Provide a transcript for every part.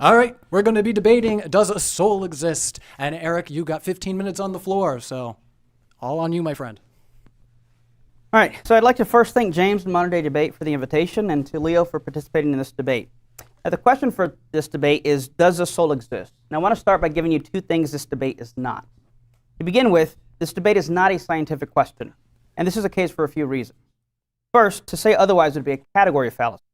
All right, we're going to be debating, does a soul exist? And Eric, you got 15 minutes on the floor, so all on you, my friend. All right, so I'd like to first thank James and Modern Day Debate for the invitation, and to Leo for participating in this debate. Now, the question for this debate is, does a soul exist? And I want to start by giving you two things this debate is not. To begin with, this debate is not a scientific question, and this is the case for a few reasons. First, to say otherwise would be a category fallacy.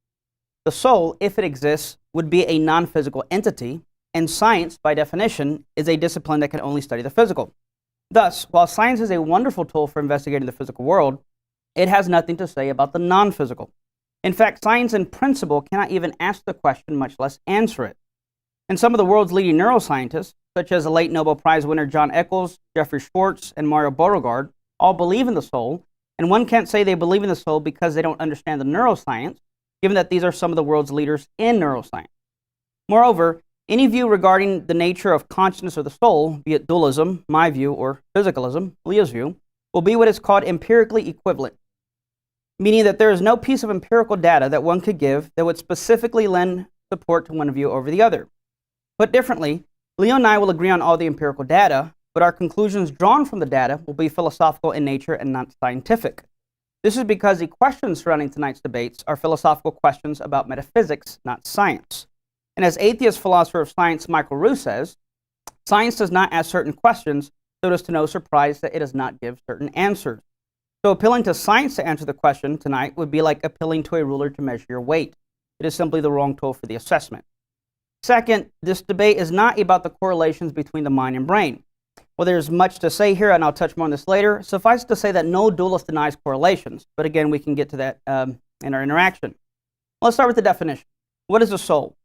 The soul, if it exists, would be a non-physical entity, and science, by definition, is a discipline that can only study the physical. Thus, while science is a wonderful tool for investigating the physical world, it has nothing to say about the non-physical. In fact, science in principle cannot even ask the question, much less answer it. And some of the world's leading neuroscientists, such as the late Nobel Prize winner John Eccles, Jeffrey Schwartz, and Mario Beauregard, all believe in the soul, and one can't say they believe in the soul because they don't understand the neuroscience, given that these are some of the world's leaders in neuroscience. Moreover, any view regarding the nature of consciousness or the soul, be it dualism, my view, or physicalism, Leo's view, will be what is called empirically equivalent, meaning that there is no piece of empirical data that one could give that would specifically lend support to one view over the other. Put differently, Leo and I will agree on all the empirical data, but our conclusions drawn from the data will be philosophical in nature and not scientific. This is because the questions surrounding tonight's debates are philosophical questions about metaphysics, not science. And as atheist philosopher of science Michael Roux says, science does not ask certain questions, so it is to no surprise that it does not give certain answers. So appealing to science to answer the question tonight would be like appealing to a ruler to measure your weight. It is simply the wrong tool for the assessment. Second, this debate is not about the correlations between the mind and brain. Well, there's much to say here, and I'll touch more on this later. Suffice it to say that no dualist denies correlations, but again, we can get to that in our interaction. Let's start with the definition. What is the soul?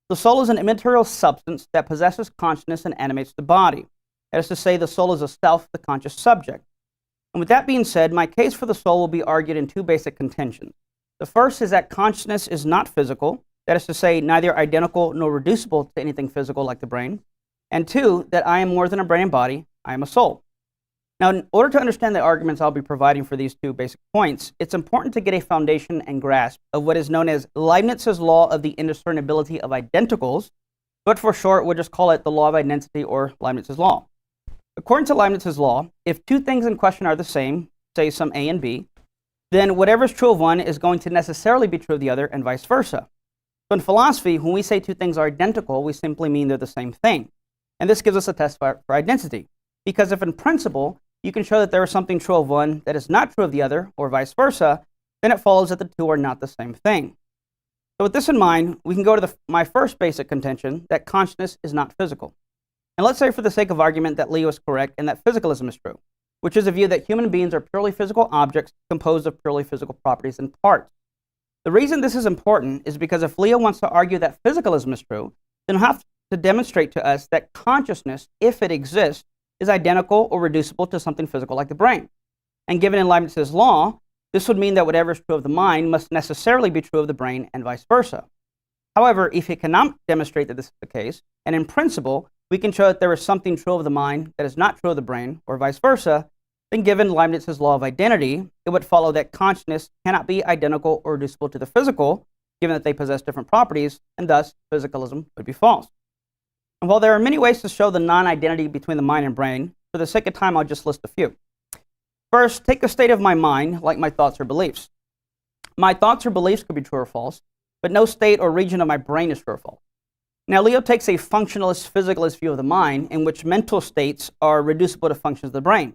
The soul is an immaterial substance that possesses consciousness and animates the body. That is to say, the soul is a self, the conscious subject. And with that being said, my case for the soul will be argued in two basic contentions. The first is that consciousness is not physical, that is to say, neither identical nor reducible to anything physical like the brain. And two, that I am more than a brain and body, I am a soul. Now, in order to understand the arguments I'll be providing for these two basic points, it's important to get a foundation and grasp of what is known as Leibniz's law of the indiscernibility of identicals, but for short, we'll just call it the law of identity or Leibniz's law. According to Leibniz's law, if two things in question are the same, say some A and B, then whatever is true of one is going to necessarily be true of the other and vice versa. So in philosophy, when we say two things are identical, we simply mean they're the same thing. And this gives us a test for identity. Because if in principle, you can show that there is something true of one that is not true of the other, or vice versa, then it follows that the two are not the same thing. So with this in mind, we can go to my first basic contention, that consciousness is not physical. And let's say for the sake of argument that Leo is correct and that physicalism is true, which is a view that human beings are purely physical objects composed of purely physical properties and parts. The reason this is important is because if Leo wants to argue that physicalism is true, then he'll have to demonstrate to us that consciousness, if it exists, is identical or reducible to something physical like the brain. And given in Leibniz's law, this would mean that whatever is true of the mind must necessarily be true of the brain and vice versa. However, if he cannot demonstrate that this is the case, and in principle, we can show that there is something true of the mind that is not true of the brain, or vice versa, then given Leibniz's law of identity, it would follow that consciousness cannot be identical or reducible to the physical, given that they possess different properties, and thus physicalism would be false. And while there are many ways to show the non-identity between the mind and brain, for the sake of time, I'll just list a few. First, take the state of my mind, like my thoughts or beliefs. My thoughts or beliefs could be true or false, but no state or region of my brain is true or false. Now, Leo takes a functionalist, physicalist view of the mind, in which mental states are reducible to functions of the brain.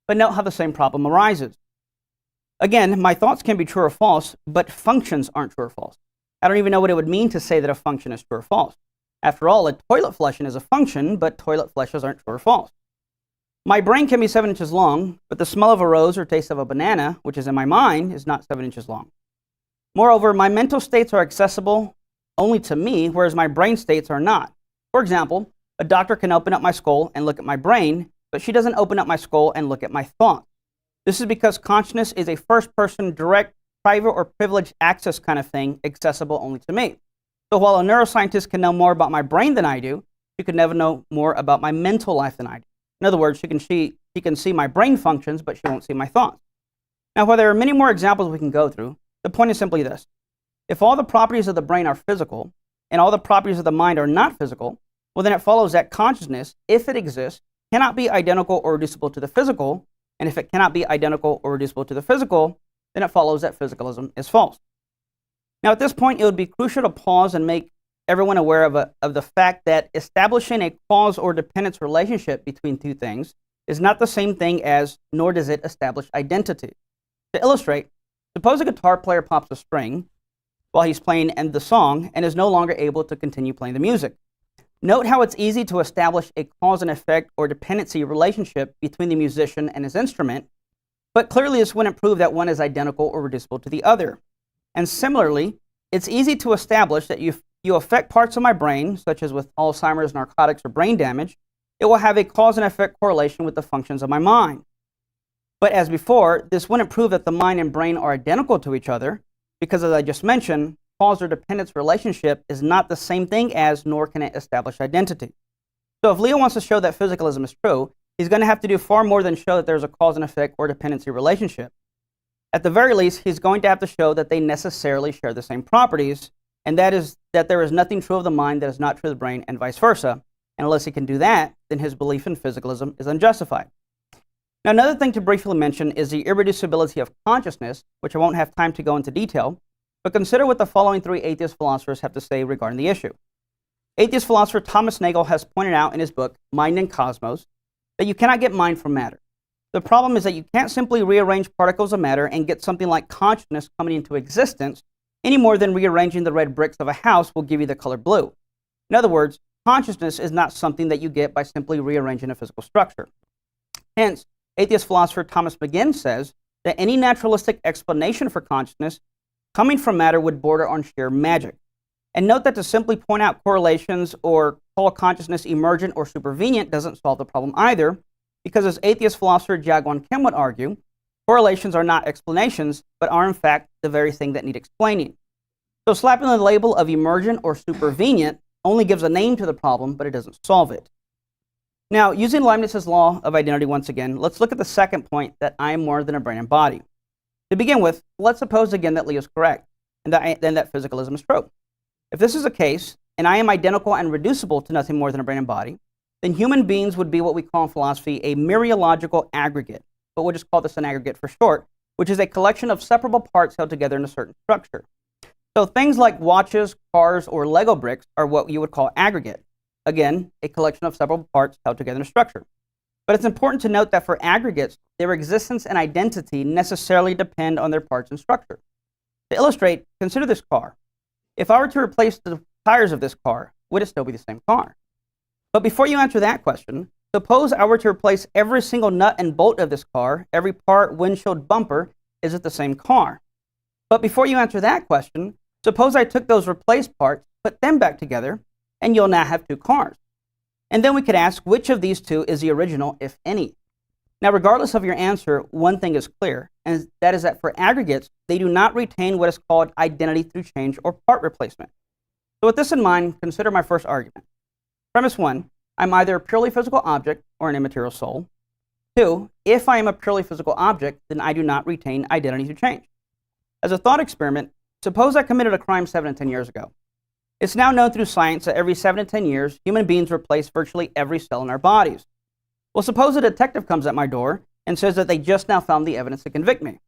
But note how the same problem arises. Again, my thoughts can be true or false, but functions aren't true or false. I don't even know what it would mean to say that a function is true or false. After all, a toilet flushing is a function, but toilet flushes aren't true or false. My brain can be 7 inches long, but the smell of a rose or taste of a banana, which is in my mind, is not 7 inches long. Moreover, my mental states are accessible only to me, whereas my brain states are not. For example, a doctor can open up my skull and look at my brain, but she doesn't open up my skull and look at my thoughts. This is because consciousness is a first-person, direct, private, or privileged access kind of thing, accessible only to me. So while a neuroscientist can know more about my brain than I do, she could never know more about my mental life than I do. In other words, she can see my brain functions, but she won't see my thoughts. Now, while there are many more examples we can go through, the point is simply this. If all the properties of the brain are physical, and all the properties of the mind are not physical, well, then it follows that consciousness, if it exists, cannot be identical or reducible to the physical, and if it cannot be identical or reducible to the physical, then it follows that physicalism is false. Now, at this point, it would be crucial to pause and make everyone aware of the fact that establishing a cause or dependence relationship between two things is not the same thing as, nor does it establish identity. To illustrate, suppose a guitar player pops a string while he's playing the song and is no longer able to continue playing the music. Note how it's easy to establish a cause and effect or dependency relationship between the musician and his instrument, but clearly this wouldn't prove that one is identical or reducible to the other. And similarly, it's easy to establish that you affect parts of my brain, such as with Alzheimer's, narcotics, or brain damage, it will have a cause and effect correlation with the functions of my mind. But as before, this wouldn't prove that the mind and brain are identical to each other, because as I just mentioned, cause or dependence relationship is not the same thing as, nor can it establish identity. So if Leo wants to show that physicalism is true, he's going to have to do far more than show that there's a cause and effect or dependency relationship. At the very least, he's going to have to show that they necessarily share the same properties, and that is that there is nothing true of the mind that is not true of the brain, and vice versa. And unless he can do that, then his belief in physicalism is unjustified. Now, another thing to briefly mention is the irreducibility of consciousness, which I won't have time to go into detail, but consider what the following three atheist philosophers have to say regarding the issue. Atheist philosopher Thomas Nagel has pointed out in his book, Mind and Cosmos, that you cannot get mind from matter. The problem is that you can't simply rearrange particles of matter and get something like consciousness coming into existence any more than rearranging the red bricks of a house will give you the color blue. In other words, consciousness is not something that you get by simply rearranging a physical structure. Hence, atheist philosopher Thomas McGinn says that any naturalistic explanation for consciousness coming from matter would border on sheer magic. And note that to simply point out correlations or call consciousness emergent or supervenient doesn't solve the problem either, because as atheist philosopher Jaegwon Kim would argue, correlations are not explanations, but are in fact the very thing that need explaining. So slapping the label of emergent or supervenient only gives a name to the problem, but it doesn't solve it. Now, using Leibniz's law of identity once again, let's look at the second point, that I am more than a brain and body. To begin with, let's suppose again that Leo is correct, and that physicalism is true. If this is the case, and I am identical and reducible to nothing more than a brain and body, then human beings would be what we call in philosophy a mereological aggregate, but we'll just call this an aggregate for short, which is a collection of separable parts held together in a certain structure. So things like watches, cars, or Lego bricks are what you would call aggregate. Again, a collection of several parts held together in a structure. But it's important to note that for aggregates, their existence and identity necessarily depend on their parts and structure. To illustrate, consider this car. If I were to replace the tires of this car, would it still be the same car? But before you answer that question, suppose I were to replace every single nut and bolt of this car, every part, windshield, bumper, is it the same car? But before you answer that question, suppose I took those replaced parts, put them back together, and you'll now have two cars. And then we could ask which of these two is the original, if any. Now, regardless of your answer, one thing is clear, and that is that for aggregates, they do not retain what is called identity through change or part replacement. So with this in mind, consider my first argument. Premise one, I'm either a purely physical object or an immaterial soul. Two, if I am a purely physical object, then I do not retain identity through change. As a thought experiment, suppose I committed a crime 7 to 10 years ago. It's now known through science that every 7 to 10 years, human beings replace virtually every cell in our bodies. Well, suppose a detective comes at my door and says that they just now found the evidence to convict me.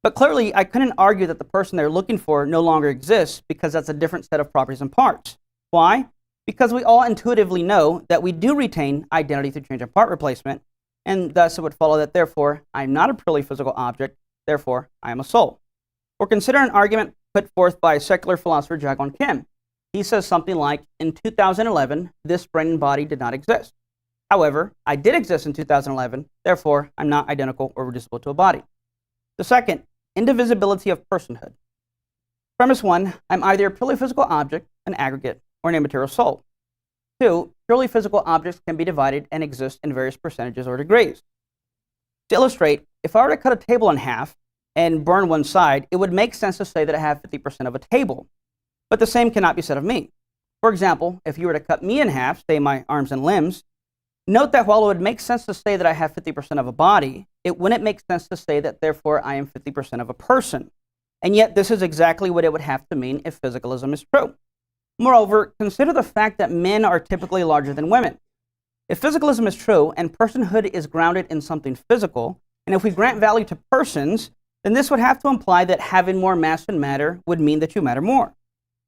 But clearly, I couldn't argue that the person they're looking for no longer exists because that's a different set of properties and parts. Why? Because we all intuitively know that we do retain identity through change and part replacement, and thus it would follow that therefore I'm not a purely physical object, therefore I am a soul. Or consider an argument put forth by secular philosopher Jaegwon Kim. He says something like, in 2011, this brain and body did not exist. However, I did exist in 2011, therefore I'm not identical or reducible to a body. The second, indivisibility of personhood. Premise one, I'm either a purely physical object, an aggregate, or an immaterial soul. Two, purely physical objects can be divided and exist in various percentages or degrees. To illustrate, if I were to cut a table in half and burn one side, it would make sense to say that I have 50% of a table. But the same cannot be said of me. For example, if you were to cut me in half, say my arms and limbs, note that while it would make sense to say that I have 50% of a body, it wouldn't make sense to say that therefore I am 50% of a person. And yet this is exactly what it would have to mean if physicalism is true. Moreover, consider the fact that men are typically larger than women. If physicalism is true and personhood is grounded in something physical, and if we grant value to persons, then this would have to imply that having more mass and matter would mean that you matter more.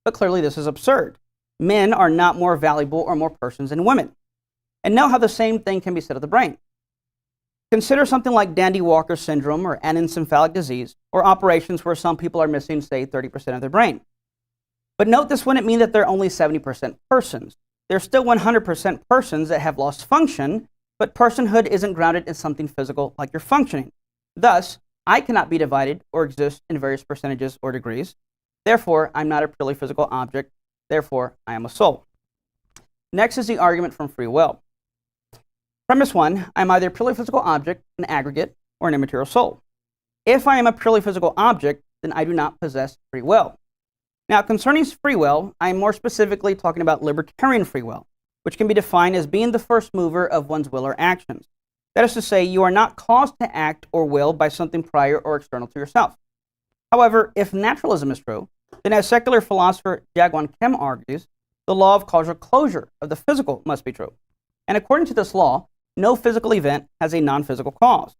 But clearly this is absurd. Men are not more valuable or more persons than women. And note how the same thing can be said of the brain. Consider something like Dandy-Walker syndrome or anencephalic disease, or operations where some people are missing, say, 30% of their brain. But note this wouldn't mean that they're only 70% persons. They're still 100% persons that have lost function, but personhood isn't grounded in something physical like your functioning. Thus, I cannot be divided or exist in various percentages or degrees. Therefore, I'm not a purely physical object. Therefore, I am a soul. Next is the argument from free will. Premise 1, I'm either a purely physical object, an aggregate, or an immaterial soul. If I am a purely physical object, then I do not possess free will. Now, concerning free will, I am more specifically talking about libertarian free will, which can be defined as being the first mover of one's will or actions. That is to say, you are not caused to act or will by something prior or external to yourself. However, if naturalism is true, then as secular philosopher Jaegwon Kim argues, the law of causal closure of the physical must be true. And according to this law, no physical event has a non-physical cause.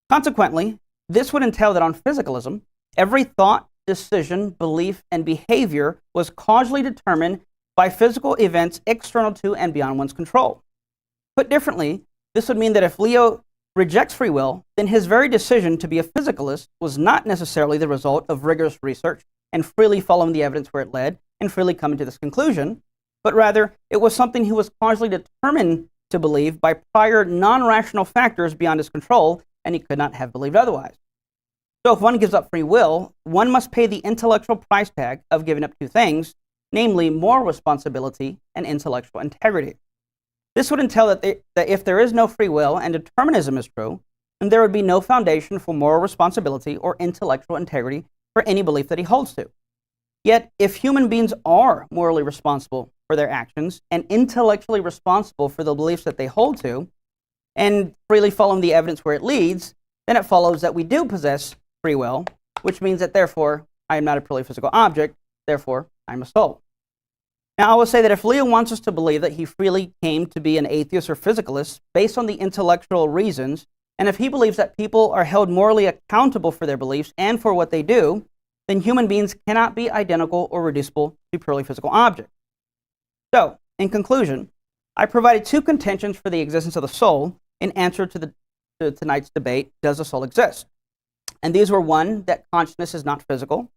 Consequently, this would entail that on physicalism, every thought, decision, belief, and behavior was causally determined by physical events external to and beyond one's control. Put differently, this would mean that if Leo rejects free will, then his very decision to be a physicalist was not necessarily the result of rigorous research and freely following the evidence where it led and freely coming to this conclusion, but rather it was something he was causally determined to believe by prior non-rational factors beyond his control, and he could not have believed otherwise. So if one gives up free will, one must pay the intellectual price tag of giving up two things, namely moral responsibility and intellectual integrity. This would entail that if there is no free will and determinism is true, then there would be no foundation for moral responsibility or intellectual integrity for any belief that he holds to. Yet, if human beings are morally responsible for their actions and intellectually responsible for the beliefs that they hold to, and freely following the evidence where it leads, then it follows that we do possess free will, which means that therefore I am not a purely physical object, therefore I'm a soul. Now I will say that if Leo wants us to believe that he freely came to be an atheist or physicalist based on the intellectual reasons, and if he believes that people are held morally accountable for their beliefs and for what they do, then human beings cannot be identical or reducible to purely physical objects. So, in conclusion, I provided two contentions for the existence of the soul in answer to tonight's debate, does the soul exist? And these were one, that consciousness is not physical,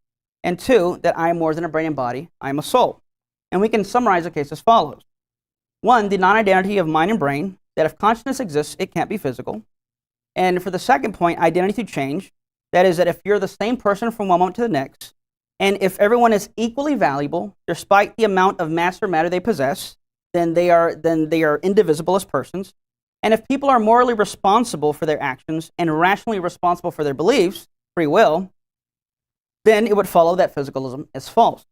and two, that I am more than a brain and body, I am a soul. And we can summarize the case as follows. One, the non-identity of mind and brain, that if consciousness exists, it can't be physical. And for the second point, identity change, that is that if you're the same person from one moment to the next, and if everyone is equally valuable, despite the amount of mass or matter they possess, then they are indivisible as persons. And if people are morally responsible for their actions and rationally responsible for their beliefs, free will, then it would follow that physicalism is false.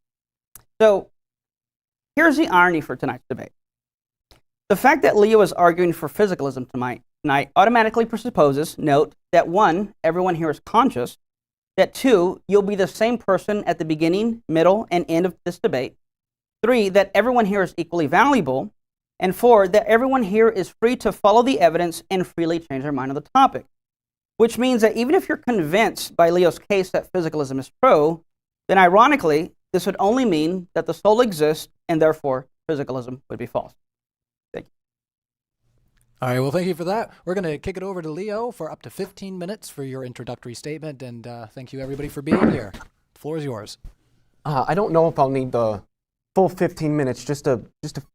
So here's the irony for tonight's debate. The fact that Leo is arguing for physicalism tonight automatically presupposes, note, that one, everyone here is conscious, that two, you'll be the same person at the beginning, middle, and end of this debate, three, that everyone here is equally valuable, and four, that everyone here is free to follow the evidence and freely change their mind on the topic. Which means that even if you're convinced by Leo's case that physicalism is true, then ironically, this would only mean that the soul exists and therefore physicalism would be false. Thank you. All right, well, thank you for that. We're going to kick it over to Leo for up to 15 minutes for your introductory statement, and thank you, everybody, for being here. The floor is yours. I don't know if I'll need the full 15 minutes, just a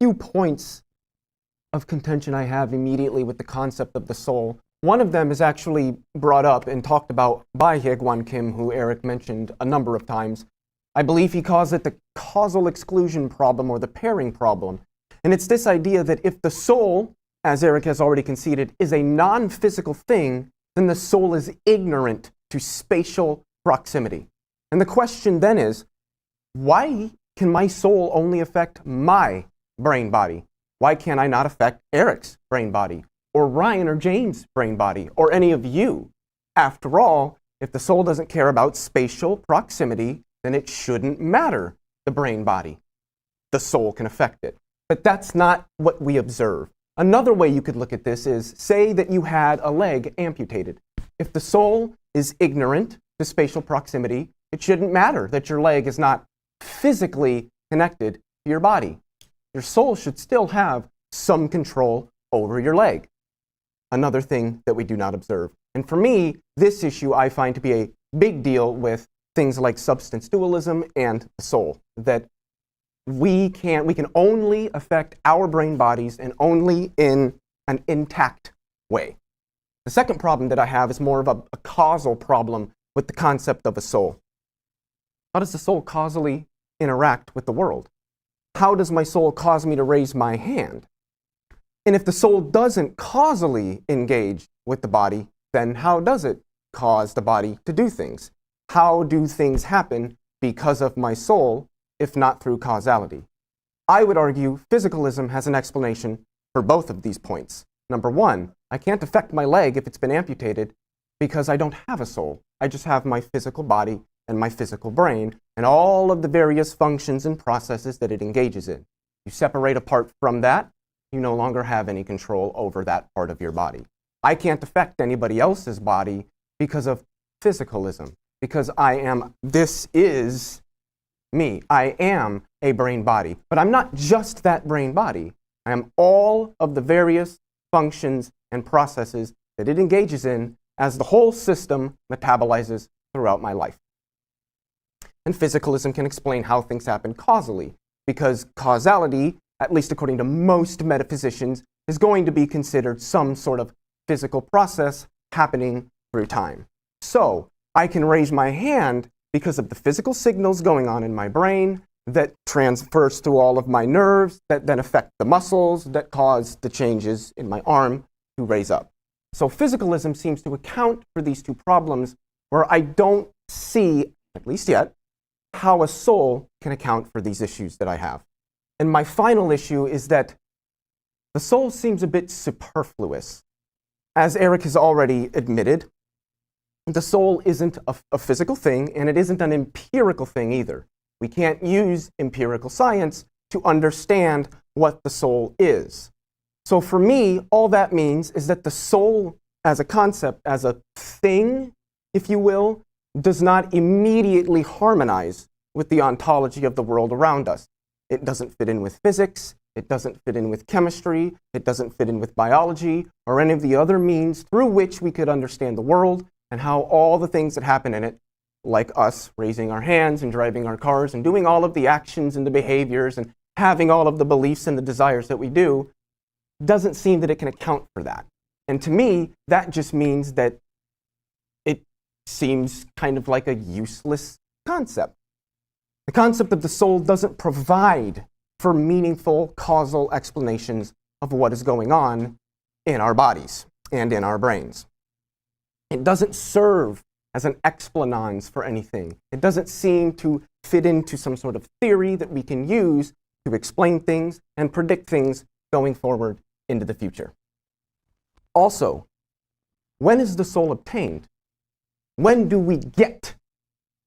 few points of contention I have immediately with the concept of the soul. One of them is actually brought up and talked about by Jaegwon Kim, who Eric mentioned a number of times. I believe he calls it the causal exclusion problem or the pairing problem. And it's this idea that if the soul, as Eric has already conceded, is a non-physical thing, then the soul is ignorant to spatial proximity. And the question then is, why can my soul only affect my brain body? Why can't I not affect Eric's brain body, or Ryan or James' brain body, or any of you? After all, if the soul doesn't care about spatial proximity, then it shouldn't matter the brain body. The soul can affect it. But that's not what we observe. Another way you could look at this is, say that you had a leg amputated. If the soul is ignorant to spatial proximity, it shouldn't matter that your leg is not physically connected to your body. Your soul should still have some control over your leg. Another thing that we do not observe. And for me, this issue I find to be a big deal with things like substance dualism and the soul, that we can only affect our brain bodies and only in an intact way. The second problem that I have is more of a causal problem with the concept of a soul. How does the soul causally interact with the world? How does my soul cause me to raise my hand? And if the soul doesn't causally engage with the body, then how does it cause the body to do things? How do things happen because of my soul, if not through causality? I would argue physicalism has an explanation for both of these points. Number one, I can't affect my leg if it's been amputated because I don't have a soul. I just have my physical body and my physical brain and all of the various functions and processes that it engages in. You separate apart from that, you no longer have any control over that part of your body. I can't affect anybody else's body because of physicalism, because this is me. I am a brain body, but I'm not just that brain body. I am all of the various functions and processes that it engages in as the whole system metabolizes throughout my life. And physicalism can explain how things happen causally, because causality, at least according to most metaphysicians, is going to be considered some sort of physical process happening through time. So I can raise my hand because of the physical signals going on in my brain that transfers to all of my nerves that then affect the muscles that cause the changes in my arm to raise up. So physicalism seems to account for these two problems where I don't see, at least yet, how a soul can account for these issues that I have. And my final issue is that the soul seems a bit superfluous. As Eric has already admitted, the soul isn't a physical thing, and it isn't an empirical thing either. We can't use empirical science to understand what the soul is. So for me, all that means is that the soul as a concept, as a thing, if you will, does not immediately harmonize with the ontology of the world around us. It doesn't fit in with physics, it doesn't fit in with chemistry, it doesn't fit in with biology, or any of the other means through which we could understand the world and how all the things that happen in it, like us raising our hands and driving our cars and doing all of the actions and the behaviors and having all of the beliefs and the desires that we do, doesn't seem that it can account for that. And to me, that just means that it seems kind of like a useless concept. The concept of the soul doesn't provide for meaningful causal explanations of what is going on in our bodies and in our brains. It doesn't serve as an explanans for anything. It doesn't seem to fit into some sort of theory that we can use to explain things and predict things going forward into the future. Also, when is the soul obtained? When do we get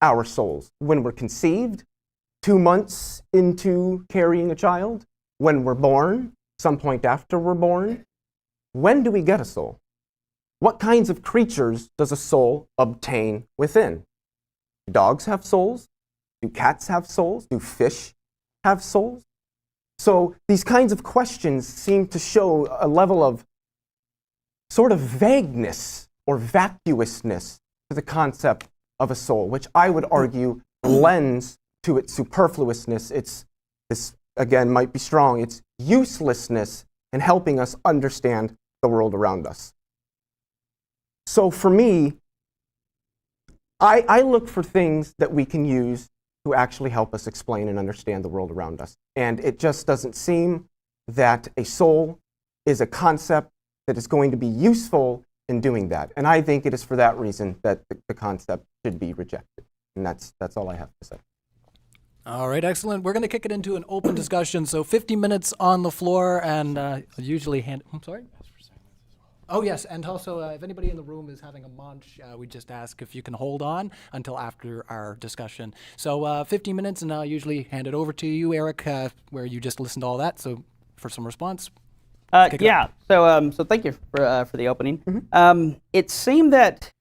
our souls? When we're conceived? 2 months into carrying a child? When we're born? Some point after we're born? When do we get a soul? What kinds of creatures does a soul obtain within? Do dogs have souls? Do cats have souls? Do fish have souls? So these kinds of questions seem to show a level of sort of vagueness or vacuousness to the concept of a soul, which I would argue lends to its superfluousness. This again might be strong, its uselessness in helping us understand the world around us. So for me, I look for things that we can use to actually help us explain and understand the world around us. And it just doesn't seem that a soul is a concept that is going to be useful in doing that. And I think it is for that reason that the concept should be rejected. And that's all I have to say. All right, excellent. We're going to kick it into an open discussion. So 50 minutes on the floor, and usually I'm sorry? Oh, yes, and also, if anybody in the room is having a munch, we just ask if you can hold on until after our discussion. So 15 minutes, and I'll usually hand it over to you, Eric, where you just listened to all that. So for some response. Kick it Yeah. So thank you for the opening. It seemed that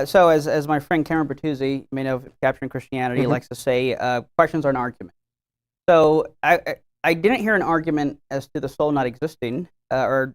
so as my friend Cameron Bertuzzi, you may know of Capturing Christianity, likes to say, questions are an argument. So I didn't hear an argument as to the soul not existing or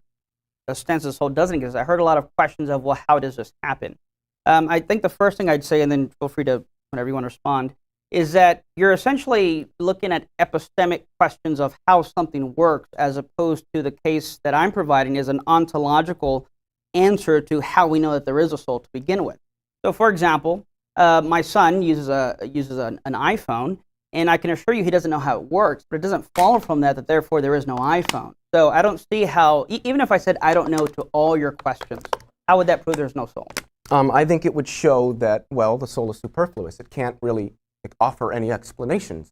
a stance that the soul doesn't exist. I heard a lot of questions of, well, how does this happen? I think the first thing I'd say, and then feel free to, whenever you want to respond, is that you're essentially looking at epistemic questions of how something works, as opposed to the case that I'm providing is an ontological answer to how we know that there is a soul to begin with. So, for example, my son uses an iPhone, and I can assure you he doesn't know how it works, but it doesn't follow from that therefore there is no iPhone. So I don't see how, even if I said I don't know to all your questions, how would that prove there's no soul? I think it would show that, well, the soul is superfluous. It can't really offer any explanations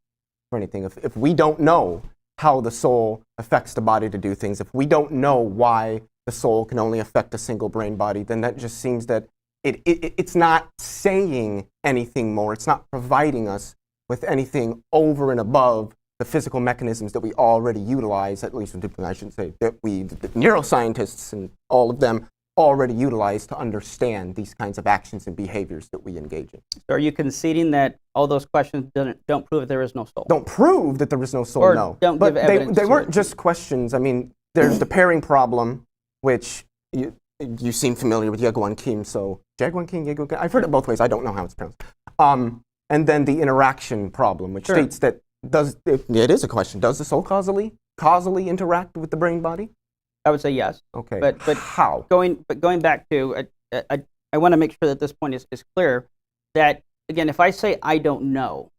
for anything. If we don't know how the soul affects the body to do things, if we don't know why the soul can only affect a single brain body, then that just seems that it's not saying anything more. It's not providing us with anything over and above the physical mechanisms that we already utilize, at least I shouldn't say that the neuroscientists and all of them already utilize to understand these kinds of actions and behaviors that we engage in. So are you conceding that all those questions don't prove that there is no soul? Don't prove that there is no soul, or no. Don't but give evidence they weren't it. just questions. I mean, there's the pairing problem, which you seem familiar with, Jaguan Kim. So Jaguan Kim, Jaguan Kim. I've heard it both ways. I don't know how it's pronounced. And then the interaction problem, which states that it is a question. Does the soul causally interact with the brain body? I would say yes. Okay. But how? Going back to, I want to make sure that this point is clear. That again, if I say I don't know,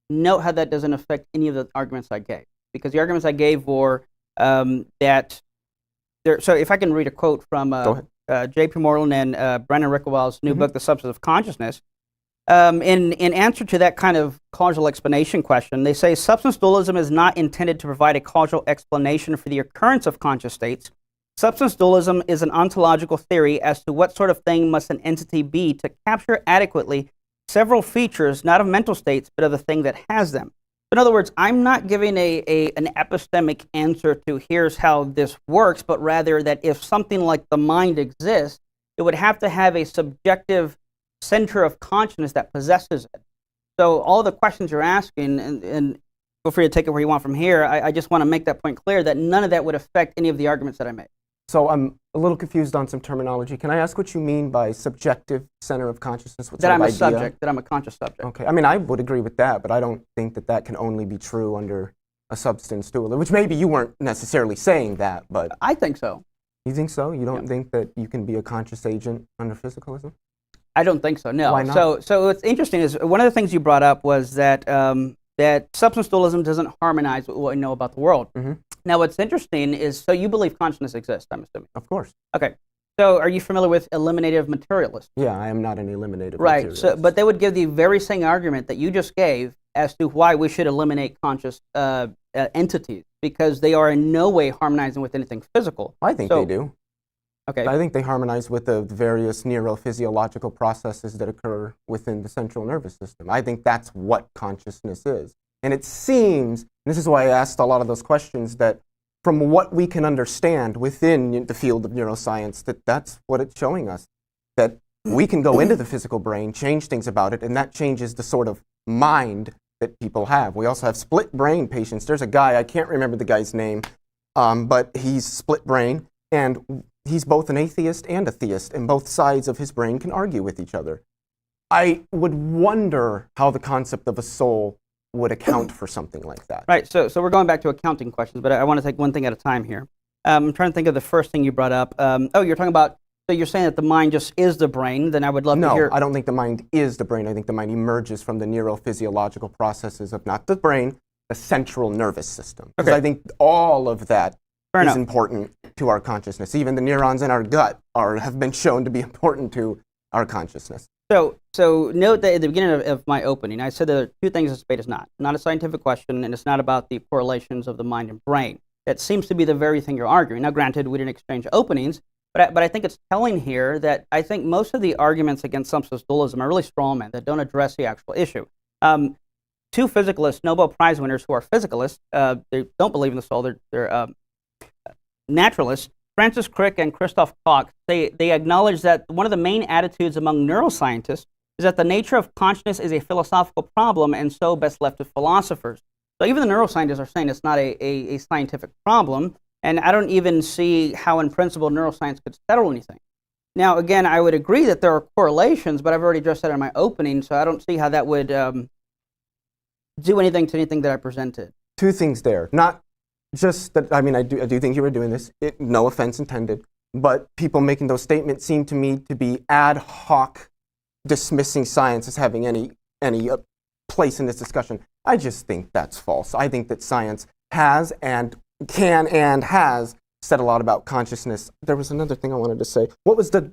note how that doesn't affect any of the arguments I gave, because the arguments I gave were that there. So if I can read a quote from J.P. Moreland and Brennan Rickowell's new book, The Substance of Consciousness. In answer to that kind of causal explanation question, they say substance dualism is not intended to provide a causal explanation for the occurrence of conscious states. Substance dualism is an ontological theory as to what sort of thing must an entity be to capture adequately several features, not of mental states, but of the thing that has them. In other words, I'm not giving an epistemic answer to here's how this works, but rather that if something like the mind exists, it would have to have a subjective center of consciousness that possesses it. So all the questions you're asking, and feel free to take it where you want from here, I just want to make that point clear that none of that would affect any of the arguments that I made. So I'm a little confused on some terminology. Can I ask what you mean by subjective center of consciousness? That I'm a subject, that I'm a conscious subject. Okay. I mean, I would agree with that, but I don't think that can only be true under a substance dualism, which maybe you weren't necessarily saying that, but... I think so. You think so? You don't think that you can be a conscious agent under physicalism? I don't think so, no. Why not? So what's interesting is one of the things you brought up was that that substance dualism doesn't harmonize with what we know about the world. Now, what's interesting is, so you believe consciousness exists, I'm assuming. Of course. Okay. So are you familiar with eliminative materialists? Yeah, I am not an eliminative Right. materialist. So, but they would give the very same argument that you just gave as to why we should eliminate conscious entities, because they are in no way harmonizing with anything physical. I think they do. Okay. I think they harmonize with the various neurophysiological processes that occur within the central nervous system. I think that's what consciousness is. And it seems, and this is why I asked a lot of those questions, that from what we can understand within the field of neuroscience, that's what it's showing us. That we can go into the physical brain, change things about it, and that changes the sort of mind that people have. We also have split brain patients. There's a guy, I can't remember the guy's name, but he's split brain, and he's both an atheist and a theist, and both sides of his brain can argue with each other. I would wonder how the concept of a soul would account for something like that. Right, so we're going back to accounting questions, but I want to take one thing at a time here. I'm trying to think of the first thing you brought up. You're talking about, so you're saying that the mind just is the brain, then I would love to hear... No, I don't think the mind is the brain. I think the mind emerges from the neurophysiological processes of not the brain, the central nervous system. Because I think all of that is important to our consciousness. Even the neurons in our gut have been shown to be important to our consciousness. So note that at the beginning of my opening, I said there are two things this debate is not a scientific question, and it's not about the correlations of the mind and brain. That seems to be the very thing you're arguing. Now, granted, we didn't exchange openings, But I think it's telling here that I think most of the arguments against substance dualism are really strawmen that don't address the actual issue. Two physicalists, Nobel Prize winners who are physicalists, they don't believe in the soul, they're naturalists, Francis Crick and Christoph Koch, they acknowledge that one of the main attitudes among neuroscientists is that the nature of consciousness is a philosophical problem and so best left to philosophers. So even the neuroscientists are saying it's not a scientific problem, and I don't even see how in principle neuroscience could settle anything. Now, again, I would agree that there are correlations, but I've already addressed that in my opening, so I don't see how that would do anything to anything that I presented. Two things there. Not just that, I mean, I do think you were doing this, no offense intended, but people making those statements seem to me to be ad hoc dismissing science as having any place in this discussion. I just think that's false. I think that science has and can and has said a lot about consciousness. There was another thing I wanted to say. What was the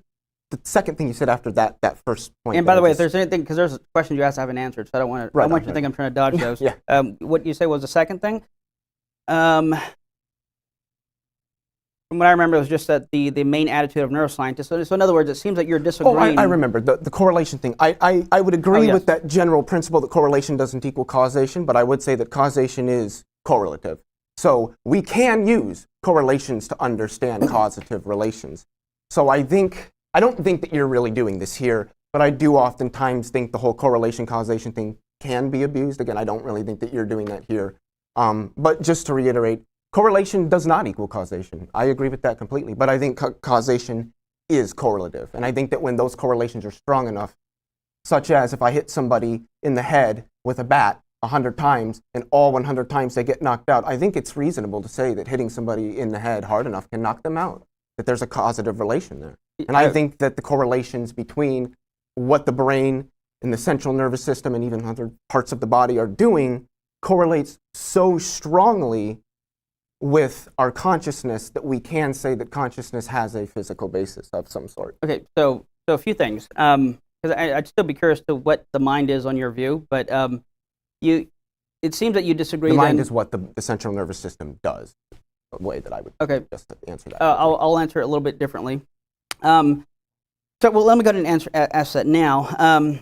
second thing you said after that first point? And by the way, if there's anything, because there's questions you asked I haven't answered, so I don't want to. I want you to think I'm trying to dodge those. Yeah. What you say was the second thing. From what I remember, it was just that the main attitude of neuroscientists. So in other words, it seems that you're disagreeing. Oh, I remember the correlation thing. I would agree with that general principle that correlation doesn't equal causation, but I would say that causation is correlative. So we can use correlations to understand causative relations. So I don't think that you're really doing this here, but I do oftentimes think the whole correlation causation thing can be abused. Again, I don't really think that you're doing that here. But just to reiterate, correlation does not equal causation. I agree with that completely, but I think causation is correlative. And I think that when those correlations are strong enough, such as if I hit somebody in the head with a bat 100 times and all 100 times they get knocked out, I think it's reasonable to say that hitting somebody in the head hard enough can knock them out, that there's a causative relation there. And I think that the correlations between what the brain and the central nervous system and even other parts of the body are doing correlates so strongly with our consciousness that we can say that consciousness has a physical basis of some sort. Okay, so a few things. Because I'd still be curious to what the mind is on your view, but it seems that you disagree. The mind is what the central nervous system does. The way that I would just answer that. I'll answer it a little bit differently. Well, let me go ahead and ask that now.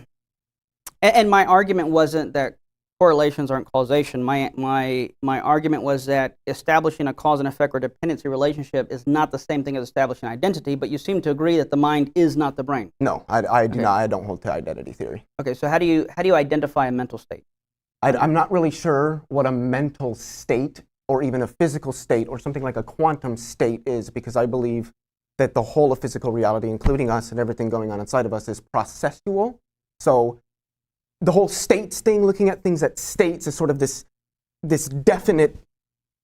And my argument wasn't that correlations aren't causation. My argument was that establishing a cause and effect or dependency relationship is not the same thing as establishing identity, but you seem to agree that the mind is not the brain. No, I do not. I don't hold to identity theory. Okay, so how do you identify a mental state? I'm not really sure what a mental state or even a physical state or something like a quantum state is, because I believe that the whole of physical reality, including us and everything going on inside of us, is processual. So the whole states thing, looking at things at states, is sort of this definite,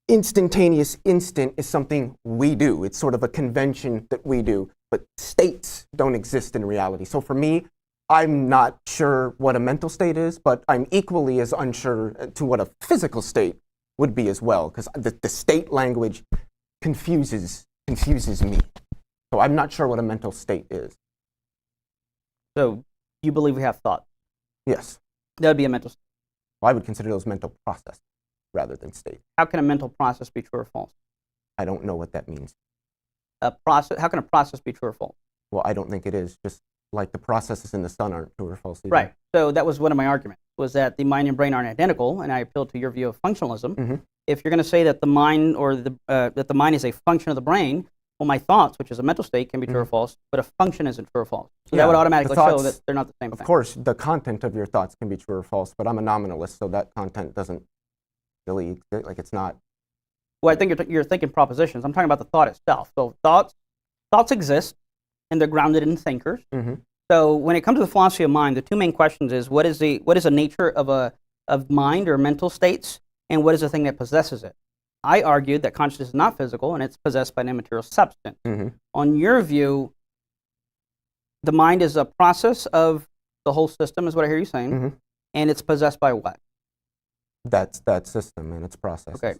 instantaneous instant is something we do. It's sort of a convention that we do. But states don't exist in reality. So for me, I'm not sure what a mental state is, but I'm equally as unsure to what a physical state would be as well, because the state language confuses me. So I'm not sure what a mental state is. So you believe we have thought? Yes. That would be a mental state. Well, I would consider those mental processes rather than state. How can a mental process be true or false? I don't know what that means. How can a process be true or false? Well, I don't think it is. Just like the processes in the sun aren't true or false either. Right. So that was one of my arguments, was that the mind and brain aren't identical, and I appealed to your view of functionalism. Mm-hmm. If you're going to say that the mind or that the mind is a function of the brain, well, my thoughts, which is a mental state, can be true or false, but a function isn't true or false. So that would automatically show that they're not the same thing. Of course, the content of your thoughts can be true or false, but I'm a nominalist, so that content doesn't really, like, it's not. Well, I think you're thinking propositions. I'm talking about the thought itself. So thoughts exist, and they're grounded in thinkers. Mm-hmm. So when it comes to the philosophy of mind, the two main questions is what is the nature of mind or mental states, and what is the thing that possesses it? I argued that consciousness is not physical and it's possessed by an immaterial substance. Mm-hmm. On your view, the mind is a process of the whole system, is what I hear you saying, mm-hmm. and it's possessed by what? That's that system and its process. Okay.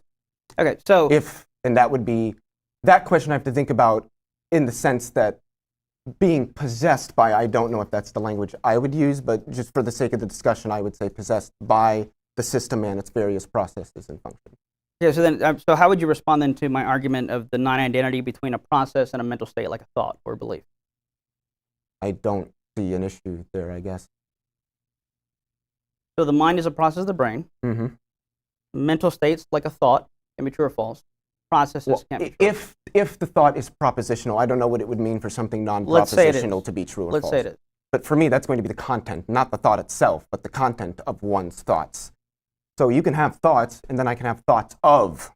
So and that would be that question I have to think about in the sense that being possessed by, I don't know if that's the language I would use, but just for the sake of the discussion, I would say possessed by the system and its various processes and functions. Yeah, so then, so how would you respond then to my argument of the non-identity between a process and a mental state, like a thought or belief? I don't see an issue there, I guess. So the mind is a process of the brain. Mm-hmm. Mental states, like a thought, can be true or false. Processes can't be true. If the thought is propositional, I don't know what it would mean for something Let's say it is. non-propositional to be true or Let's false. say it is. But for me, that's going to be the content, not the thought itself, but the content of one's thoughts. So you can have thoughts, and then I can have thoughts of.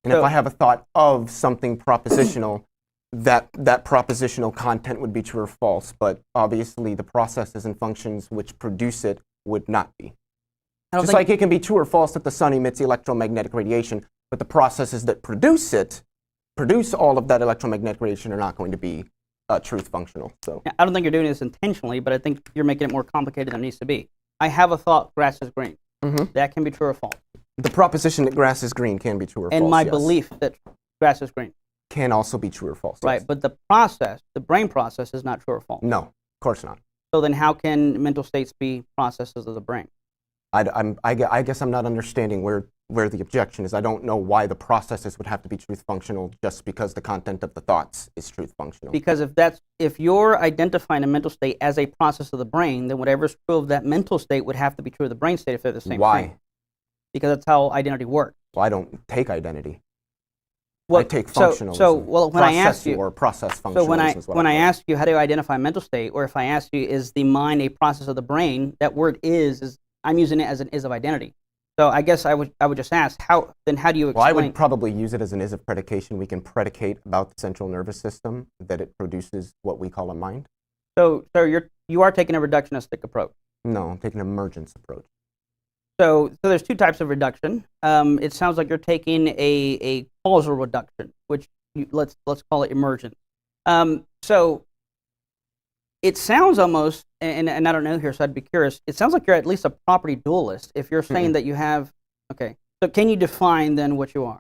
And if I have a thought of something propositional, that propositional content would be true or false. But obviously, the processes and functions which produce it would not be. Just like it can be true or false that the sun emits electromagnetic radiation, but the processes that produce all of that electromagnetic radiation are not going to be truth functional. So I don't think you're doing this intentionally, but I think you're making it more complicated than it needs to be. I have a thought, grass is green. Mm-hmm. That can be true or false. The proposition that grass is green can be true or false. And my yes. belief that grass is green. Can also be true or false. Right, yes. but the process, the brain process, is not true or false. No, of course not. So then how can mental states be processes of the brain? I guess I'm not understanding where the objection is. I don't know why the processes would have to be truth functional just because the content of the thoughts is truth functional. Because if you're identifying a mental state as a process of the brain, then whatever's true of that mental state would have to be true of the brain state if they're the same Why? thing. Because that's how identity works. Well, I don't take identity. Well, I take functionalism. So when I ask you, or process functionalism. so when I call it. ask you how do you identify a mental state, or if I ask you is the mind a process of the brain, that word is I'm using it as an is of identity. So I guess I would just ask how do you explain? Well, I would probably use it as an is of predication. We can predicate about the central nervous system that it produces what we call a mind. So you are taking a reductionistic approach. No, I'm taking an emergence approach. So there's two types of reduction. It sounds like you're taking a causal reduction, which let's call it emergent. So it sounds almost, and I don't know here, so I'd be curious. It sounds like you're at least a property dualist if you're saying that you have. Okay, so can you define then what you are?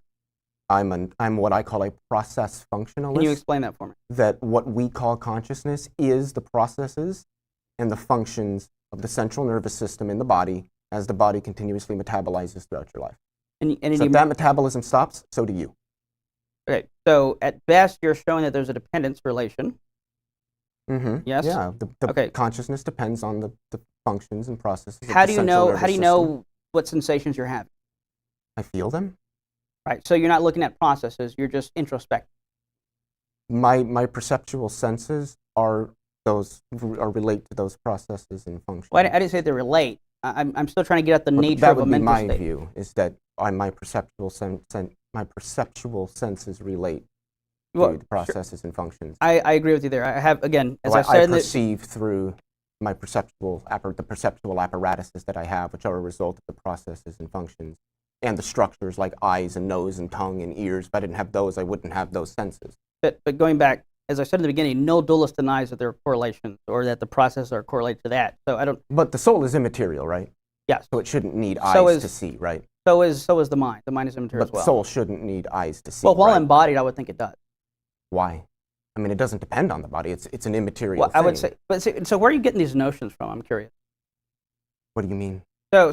I'm what I call a process functionalist. Can you explain that for me? That what we call consciousness is the processes and the functions of the central nervous system in the body as the body continuously metabolizes throughout your life. And so if that metabolism stops, so do you. Okay, so at best you're showing that there's a dependence relation. Mm-hmm. Yes. Yeah. The consciousness depends on the functions and processes. How do you know what sensations you're having? I feel them. Right. So you're not looking at processes. You're just introspective. My perceptual senses are relate to those processes and functions. Well, I didn't say they relate. I'm still trying to get at the nature of a mental state. That would be my view. Is that my perceptual senses relate to the processes and functions. I agree with you there. I have, again, as so I said, I perceive through my perceptual apparatuses that I have, which are a result of the processes and functions, and the structures like eyes and nose and tongue and ears. If I didn't have those, I wouldn't have those senses. But going back, as I said in the beginning, no dualist denies that there are correlations or that the processes are correlated to that. So I don't. But the soul is immaterial, right? Yes. So it shouldn't need eyes to see, right? So is the mind. The mind is immaterial as well. But the soul shouldn't need eyes to see. Well, while right? embodied, I would think it does. Why? I mean, it doesn't depend on the body. It's an immaterial thing. I would say, so where are you getting these notions from? I'm curious. What do you mean? So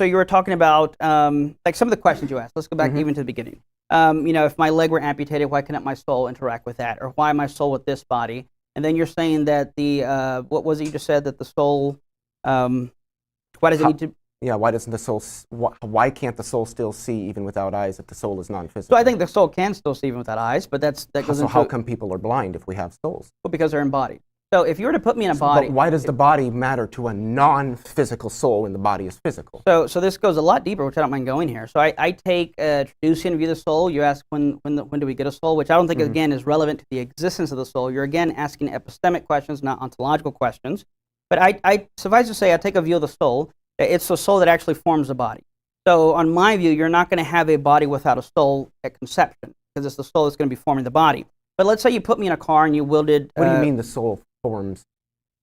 you were talking about like some of the questions you asked. Let's go back even to the beginning. If my leg were amputated, why couldn't my soul interact with that? Or why my soul with this body? And then you're saying that what was it you just said, that the soul, why does it need to? Yeah, why doesn't the soul? Why can't the soul still see even without eyes if the soul is non-physical? So I think the soul can still see even without eyes, but that goes into. So how come people are blind if we have souls? Well, because they're embodied. So if you were to put me in a body. But why does the body matter to a non-physical soul when the body is physical? So this goes a lot deeper, which I don't mind going here. So I take a Traducian view of the soul. You ask when do we get a soul, which I don't think again is relevant to the existence of the soul. You're again asking epistemic questions, not ontological questions. But I suffice to say, I take a view of the soul. It's the soul that actually forms the body. So on my view, you're not going to have a body without a soul at conception, because it's the soul that's going to be forming the body. But let's say you put me in a car and you wielded. What do you mean the soul forms?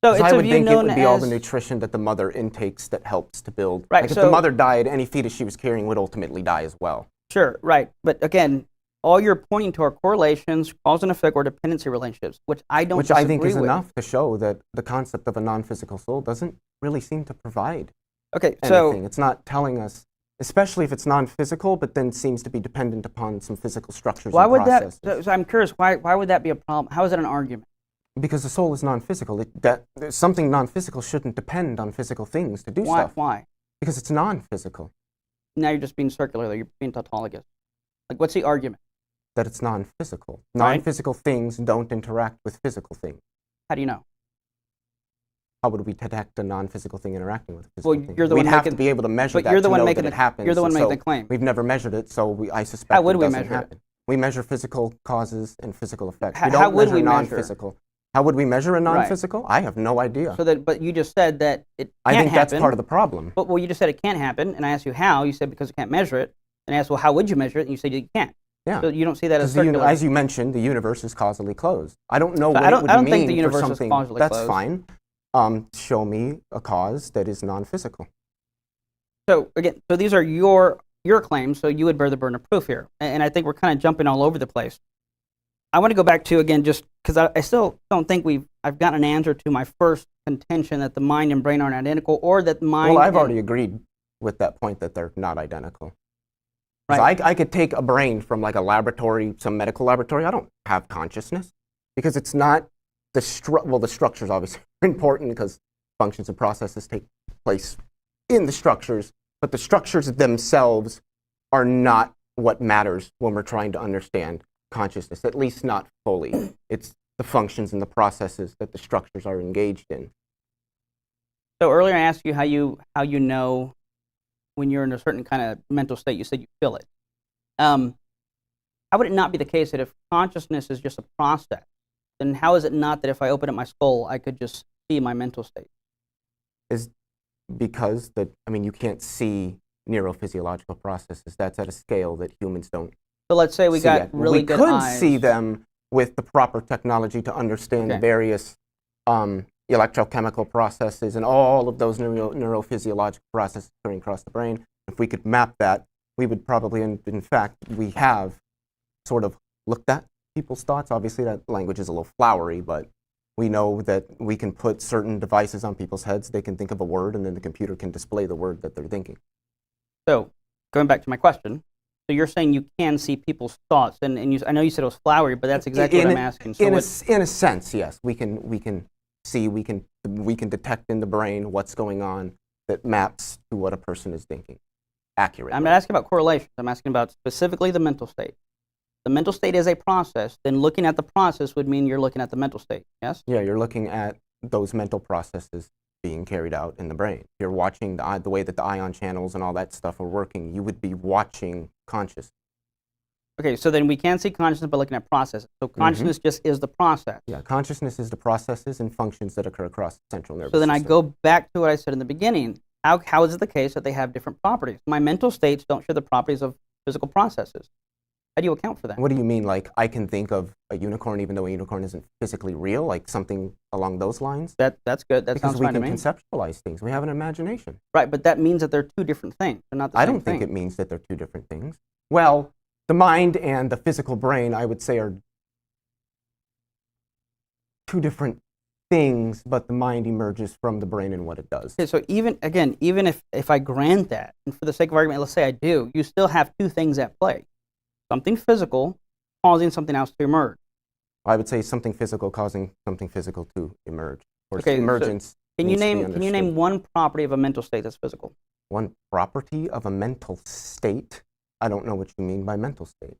So it's I would think it would known be all the as- nutrition that the mother intakes that helps to build. Right, Like if so- the mother died, any fetus she was carrying would ultimately die as well. Sure, right. But again, all you're pointing to are correlations, cause and effect, or dependency relationships, which I don't Which I think is disagree with. enough to show that the concept of a non-physical soul doesn't really seem to provide Okay, anything. It's not telling us especially if it's non-physical, but then seems to be dependent upon some physical structures Why and would processes. that? So I'm curious. Why would that be a problem? How is that an argument? Because the soul is non-physical. Something non-physical shouldn't depend on physical things to do stuff. Why? Because it's non-physical. Now you're just being circular. Though. You're being tautologous. Like, what's the argument? That it's non-physical. Right. Non-physical things don't interact with physical things. How do you know? How would we detect a non-physical thing interacting with a physical thing? You're the We'd one have making, to be able to measure but that you're the to one know making that it happens. You're the one and making so the claim. We've never measured it, so I suspect How would it we doesn't measure happen. it? We measure physical causes and physical effects. How We don't would measure we measure? non-physical. How would we measure a non-physical? I have no idea. So that, but you just said that it can't I think happen. that's part of the problem. But well, you just said it can't happen, and I asked you how. You said because you can't measure it, and I asked, well, how would you measure it? And you said you can't. Yeah. So you don't see that as Because circular. as you mentioned, the universe is causally closed. I don't know So what I don't- it would I don't mean think the universe for is something. causally That's closed. fine. Show me a cause that is non-physical. So again, so these are your claims. So you would bear the burden of proof here, and I think we're kind of jumping all over the place. I want to go back to again, just because I still don't think I've gotten an answer to my first contention that the mind and brain aren't identical, or that the mind. Well, I've already agreed with that point that they're not identical. Right. I could take a brain from like a laboratory, some medical laboratory. I don't have consciousness because it's not the structures obviously are important because functions and processes take place in the structures, but the structures themselves are not what matters when we're trying to understand consciousness, at least not fully. It's the functions and the processes that the structures are engaged in. So earlier I asked you how you know when you're in a certain kind of mental state. You said you feel it. How would it not be the case that if consciousness is just a process, then how is it not that if I open up my skull, I could just see my mental state? Is because you can't see neurophysiological processes. That's at a scale that humans don't. So let's say we see got it. really we good could eyes. see them with the proper technology to understand Okay. various electrochemical processes and all of those neurophysiological processes occurring across the brain. If we could map that, we would probably, in fact, we have sort of looked at people's thoughts. Obviously, that language is a little flowery, but we know that we can put certain devices on people's heads. They can think of a word, and then the computer can display the word that they're thinking. So going back to my question, so you're saying you can see people's thoughts, and I know you said it was flowery, but that's exactly what I'm asking. So in a sense, yes, we can see, we can detect in the brain what's going on that maps to what a person is thinking accurately. I'm not asking about correlations. I'm asking about specifically the mental state. The mental state is a process. Then looking at the process would mean you're looking at the mental state. Yes. Yeah, you're looking at those mental processes being carried out in the brain. If you're watching the way that the ion channels and all that stuff are working, you would be watching consciousness. Okay, so then we can see consciousness by looking at processes. So consciousness just is the process. Yeah, consciousness is the processes and functions that occur across the central nervous So then system. I go back to what I said in the beginning. How is it the case that they have different properties? My mental states don't share the properties of physical processes. How do you account for that? What do you mean? Like, I can think of a unicorn even though a unicorn isn't physically real? Like something along those lines? That's good. That Because sounds we fine to can me. conceptualize things. We have an imagination. Right, but that means that they're two different things. They're not the I same don't think thing. it means that they're two different things. Well, the mind and the physical brain, I would say, are two different things, but the mind emerges from the brain and what it does. Okay, so even if I grant that, and for the sake of argument, let's say I do, you still have two things at play. Something physical causing something else to emerge. I would say something physical causing something physical to emerge. Or Okay, so emergence. Can you needs to be name understood. one property of a mental state that's physical? One property of a mental state? I don't know what you mean by mental state.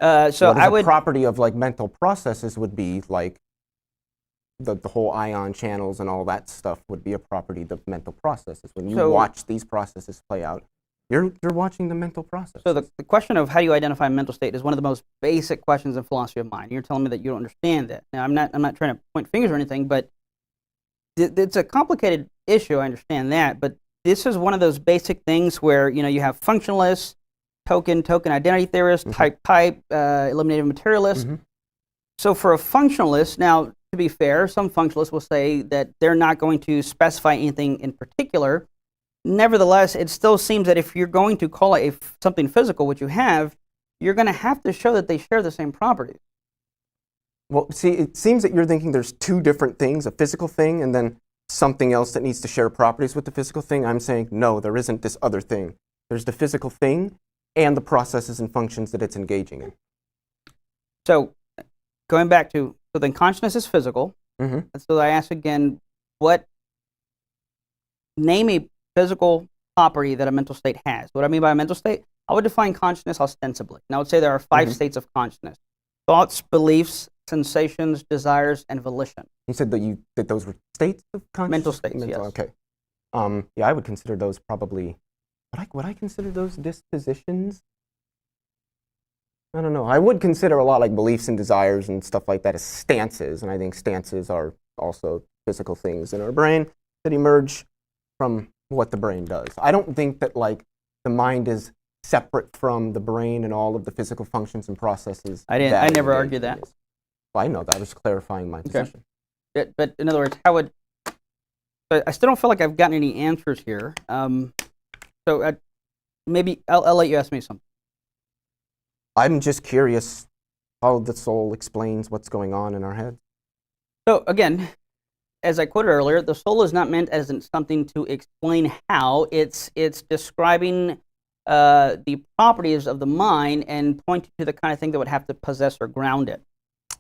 So What is I a would property of like mental processes would be like the whole ion channels and all that stuff would be a property of mental processes. When you So- watch these processes play out, you're watching the mental process. So the question of how do you identify a mental state is one of the most basic questions in philosophy of mind. You're telling me that you don't understand that. Now I'm not trying to point fingers or anything, but it's a complicated issue. I understand that, but this is one of those basic things where you have functionalists, token identity theorists, type eliminative materialists. Mhm. So for a functionalist, now to be fair, some functionalists will say that they're not going to specify anything in particular. Nevertheless, it still seems that if you're going to call it something physical, which you have, you're going to have to show that they share the same properties. Well, see, it seems that you're thinking there's two different things, a physical thing and then something else that needs to share properties with the physical thing. I'm saying, no, there isn't this other thing. There's the physical thing and the processes and functions that it's engaging in. So going back to, so then consciousness is physical. Mm-hmm. And so I ask again, name a physical property that a mental state has. What I mean by a mental state, I would define consciousness ostensibly. And I would say there are 5 states of consciousness: thoughts, beliefs, sensations, desires, and volition. You said that those were states of consciousness? Mental states, yes. Okay. Yeah, I would consider those probably, would I consider those dispositions? I don't know. I would consider a lot like beliefs and desires and stuff like that as stances, and I think stances are also physical things in our brain that emerge from what the brain does. I don't think that like the mind is separate from the brain and all of the physical functions and processes. I never argued that. Well, I know that. I was clarifying my position. But in other words, but I still don't feel like I've gotten any answers here. So maybe I'll let you ask me something. I'm just curious how the soul explains what's going on in our head. So again, as I quoted earlier, the soul is not meant as something to explain how. It's describing the properties of the mind and pointing to the kind of thing that would have to possess or ground it.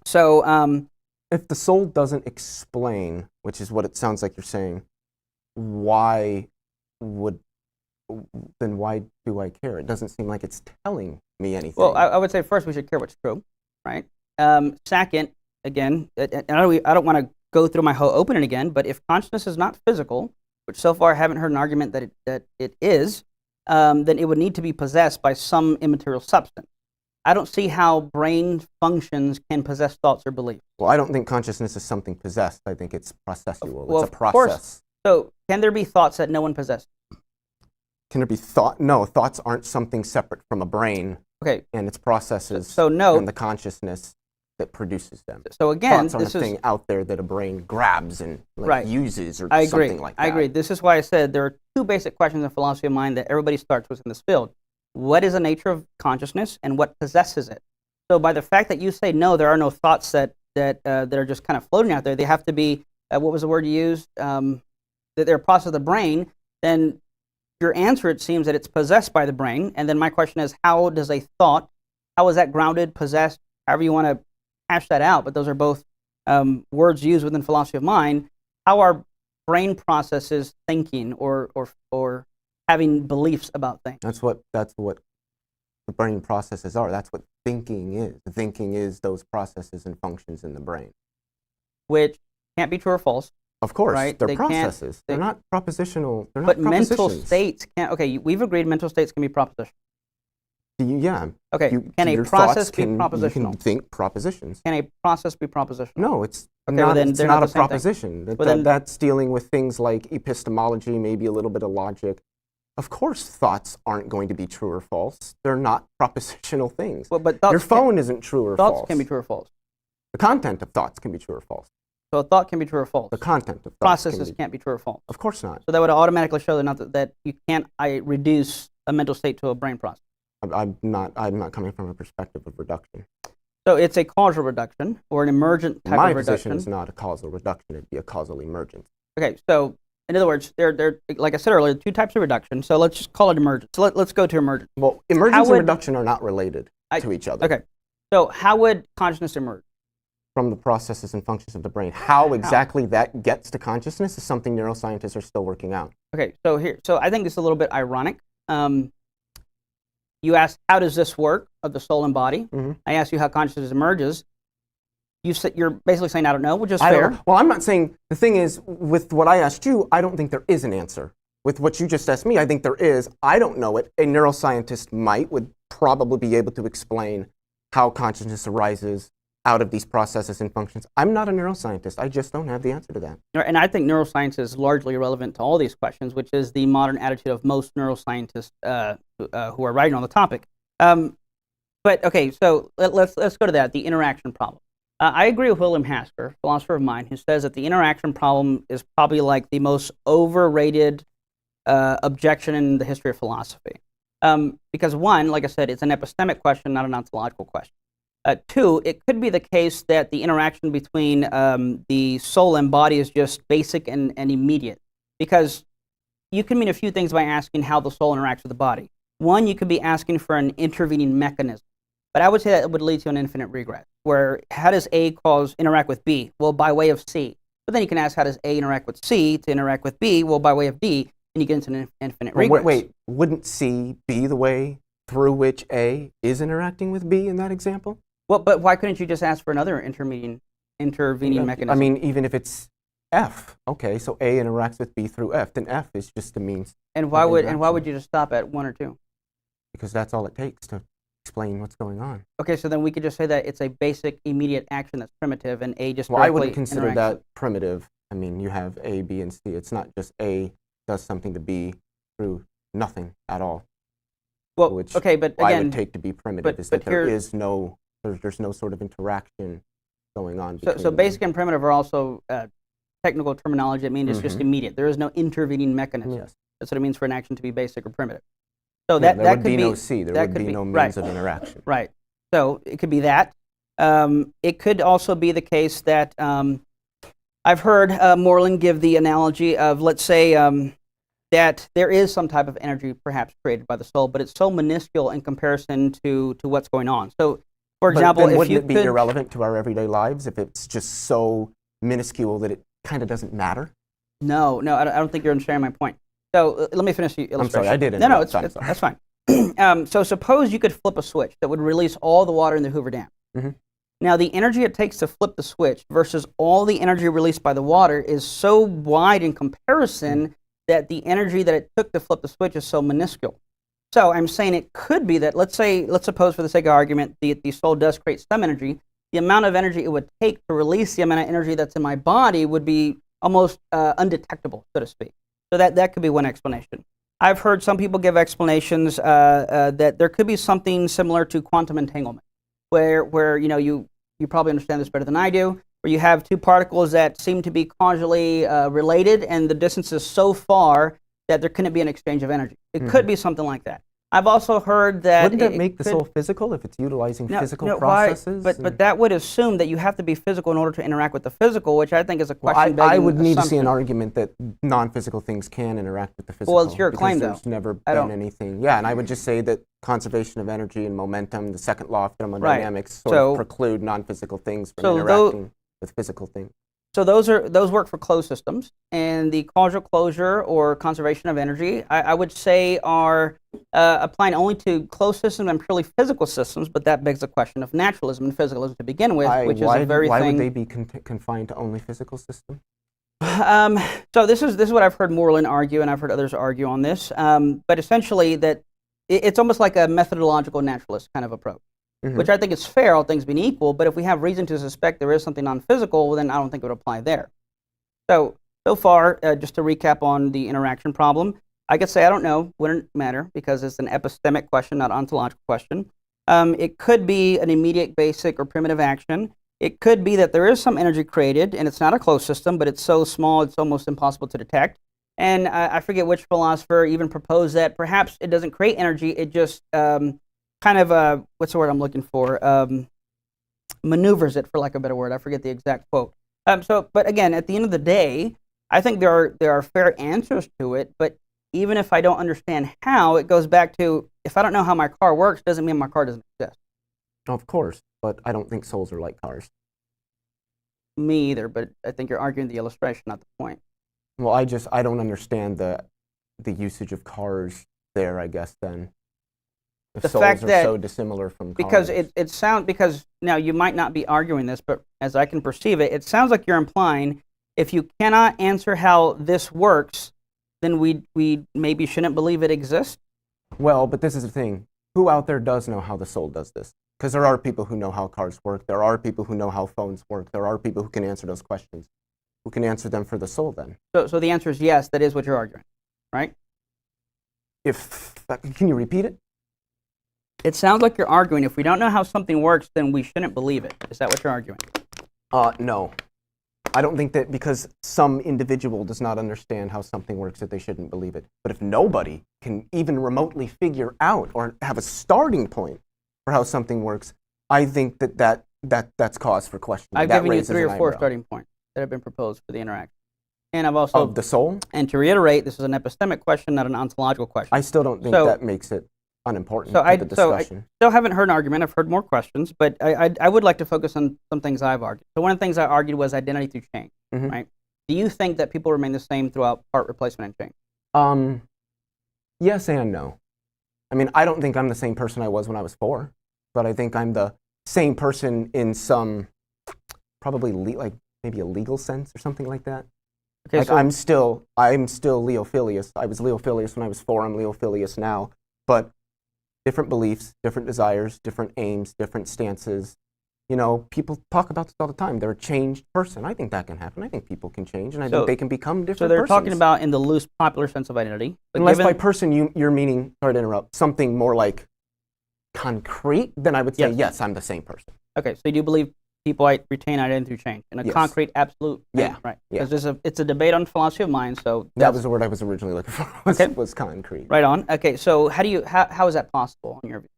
So if the soul doesn't explain, which is what it sounds like you're saying, why do I care? It doesn't seem like it's telling me anything. Well, I would say first we should care what's true, right? Second, again, I don't want to go through my whole opening again, but if consciousness is not physical, which so far I haven't heard an argument that it is, then it would need to be possessed by some immaterial substance. I don't see how brain functions can possess thoughts or beliefs. Well, I don't think consciousness is something possessed. I think it's processual. Well, it's a process. Of course. So can there be thoughts that no one possesses? Can there be thought? No, thoughts aren't something separate from a brain. Okay. And its processes so no, and the consciousness that produces them. So again, thoughts aren't a thing out there that a brain grabs and uses or I something like that. I agree. This is why I said there are 2 basic questions in philosophy of mind that everybody starts with in this field. What is the nature of consciousness and what possesses it? So by the fact that you say no, there are no thoughts that are just kind of floating out there. They have to be, what was the word you used? That they're a process of the brain. Then your answer, it seems that it's possessed by the brain. And then my question is, how does a thought, how is that grounded, possessed, however you want to hash that out, but those are both words used within philosophy of mind. How are brain processes thinking or having beliefs about things? That's what the brain processes are. That's what thinking is. Thinking is those processes and functions in the brain. Which can't be true or false. Of course, right? They're processes. They're not propositional. They're not but mental states can't. Okay, we've agreed mental states can be propositional. Yeah. Okay. Can a process be propositional? You can think propositions. Can a process be propositional? No, it's okay, not. Well, then it's not a proposition. That's dealing with things like epistemology, maybe a little bit of logic. Of course, thoughts aren't going to be true or false. They're not propositional things. Well, but your phone isn't true or false. Thoughts can be true or false. The content of thoughts can be true or false. So a thought can be true or false. The content of thoughts processes can't be true or false. Of course not. So that would automatically show that you can't reduce a mental state to a brain process. I'm not coming from a perspective of reduction. So it's a causal reduction or an emergent type of reduction. My position is not a causal reduction. It'd be a causal emergence. Okay, so in other words, there like I said earlier, 2 types of reduction. So let's just call it emergence. So let's go to emergence. Well, emergence and reduction are not related to each other. Okay, so how would consciousness emerge? From the processes and functions of the brain. How exactly that gets to consciousness is something neuroscientists are still working out. Okay, so I think it's a little bit ironic. You asked, how does this work of the soul and body? Mm-hmm. I asked you how consciousness emerges. You're basically saying, I don't know, which is fair. Well, I'm not saying, the thing is, with what I asked you, I don't think there is an answer. With what you just asked me, I think there is. I don't know it. A neuroscientist would probably be able to explain how consciousness arises out of these processes and functions. I'm not a neuroscientist. I just don't have the answer to that. And I think neuroscience is largely relevant to all these questions, which is the modern attitude of most neuroscientists who are writing on the topic. But okay, so let's go to that, the interaction problem. I agree with William Hasker, philosopher of mind, who says that the interaction problem is probably like the most overrated objection in the history of philosophy. Because 1, like I said, it's an epistemic question, not an ontological question. 2, it could be the case that the interaction between the soul and body is just basic and immediate. Because you can mean a few things by asking how the soul interacts with the body. One, you could be asking for an intervening mechanism. But I would say that would lead to an infinite regress, where how does A interact with B? Well, by way of C. But then you can ask, how does A interact with C to interact with B? Well, by way of D, and you get into an infinite regress. Wait, wouldn't C be the way through which A is interacting with B in that example? Well, but why couldn't you just ask for another intervening mechanism? I mean, even if it's F, okay, so A interacts with B through F, then F is just the means. And why would you just stop at 1 or 2? Because that's all it takes to explain what's going on. Okay, so then we could just say that it's a basic immediate action that's primitive, and A just Well, I wouldn't consider interacts. that primitive. I mean, you have A, B, and C. It's not just A does something to B through nothing at all. Well, which okay, but I again, would take to be primitive is that there's no sort of interaction going on. So basic and primitive are also technical terminology. It means it's just immediate. There is no intervening mechanism. Yes. That's what it means for an action to be basic or primitive. So Yeah, that there could would be no C. There would be no means of interaction. Right. So it could be that. It could also be the case that I've heard Moreland give the analogy of, let's say, that there is some type of energy perhaps created by the soul, but it's so minuscule in comparison to what's going on. So, for example, but then if wouldn't you it be irrelevant to our everyday lives if it's just so minuscule that it kind of doesn't matter? No, I don't think you're understanding my point. So let me finish the illustration. I'm sorry, I did. No, that's fine. So suppose you could flip a switch that would release all the water in the Hoover Dam. Mm-hmm. Now, the energy it takes to flip the switch versus all the energy released by the water is so wide in comparison that the energy that it took to flip the switch is so minuscule. So I'm saying it could be that, let's suppose for the sake of argument, the soul does create some energy. The amount of energy it would take to release the amount of energy that's in my body would be almost undetectable, so to speak. So that could be one explanation. I've heard some people give explanations that there could be something similar to quantum entanglement, where you probably understand this better than I do, where you have two particles that seem to be causally related, and the distance is so far that there couldn't be an exchange of energy. It could be something like that. I've also heard that... Wouldn't that make the soul physical if it's utilizing physical processes? But that would assume that you have to be physical in order to interact with the physical, which I think is a question. I would need to see an argument that non-physical things can interact with the physical. Well, it's your claim, though. There's never been anything. Yeah, and I would just say that conservation of energy and momentum, the second law of thermodynamics, sort of preclude non-physical things from interacting with physical things. So those work for closed systems, and the causal closure or conservation of energy, I would say, are applying only to closed systems and purely physical systems. But that begs the question of naturalism and physicalism to begin with, which is a very why thing. Would they be confined to only physical systems? So this is what I've heard Moreland argue, and I've heard others argue on this. But essentially, that it's almost like a methodological naturalist kind of approach. Which I think is fair, all things being equal, but if we have reason to suspect there is something non-physical, well, then I don't think it would apply there. So far, just to recap on the interaction problem, I could say I don't know, wouldn't matter, because it's an epistemic question, not ontological question. It could be an immediate, basic, or primitive action. It could be that there is some energy created, and it's not a closed system, but it's so small it's almost impossible to detect. And I forget which philosopher even proposed that perhaps it doesn't create energy, it just... kind of, what's the word I'm looking for? Maneuvers it, for lack of a better word. I forget the exact quote. But again, at the end of the day, I think there are fair answers to it. But even if I don't understand how, it goes back to, if I don't know how my car works, doesn't mean my car doesn't exist. Of course, but I don't think souls are like cars. Me either, but I think you're arguing the illustration, not the point. Well, I don't understand the usage of cars there, I guess, then. If The souls fact are that so dissimilar from cars. Because now you might not be arguing this, but as I can perceive it, it sounds like you're implying if you cannot answer how this works, then we maybe shouldn't believe it exists. Well, but this is the thing. Who out there does know how the soul does this? Because there are people who know how cars work. There are people who know how phones work. There are people who can answer those questions. Who can answer them for the soul then? So the answer is yes, that is what you're arguing, right? Can you repeat it? It sounds like you're arguing if we don't know how something works, then we shouldn't believe it. Is that what you're arguing? No. I don't think that because some individual does not understand how something works that they shouldn't believe it. But if nobody can even remotely figure out or have a starting point for how something works, I think that's cause for question. I've given you 3 or 4 starting points that have been proposed for the interaction. And I've also... Of the soul? And to reiterate, this is an epistemic question, not an ontological question. I still don't think that makes it unimportant So to the discussion. still haven't heard an argument. I've heard more questions, but I would like to focus on some things I've argued. So one of the things I argued was identity through change, Mhm. right? Do you think that people remain the same throughout part replacement and change? Yes and no. I mean, I don't think I'm the same person I was when I was 4, but I think I'm the same person in some probably like maybe a legal sense or something like that. Okay, Like so I'm still Leophilius. I was Leophilius when I was 4. I'm Leophilius now, but different beliefs, different desires, different aims, different stances. You know, people talk about this all the time. They're a changed person. I think that can happen. I think people can change, and I think they can become different so they're persons. talking about in the loose popular sense of identity. But Unless given, by person you're meaning, sorry to interrupt, something more like concrete, then I would say, yes, I'm the same person. okay, so you do believe people retain identity through change in a Yes. concrete, absolute, Yeah, right? yeah. Because it's a debate on philosophy of mind. So That was the word I was originally looking for, Okay. was concrete. right on. Okay, so how is that possible in your view?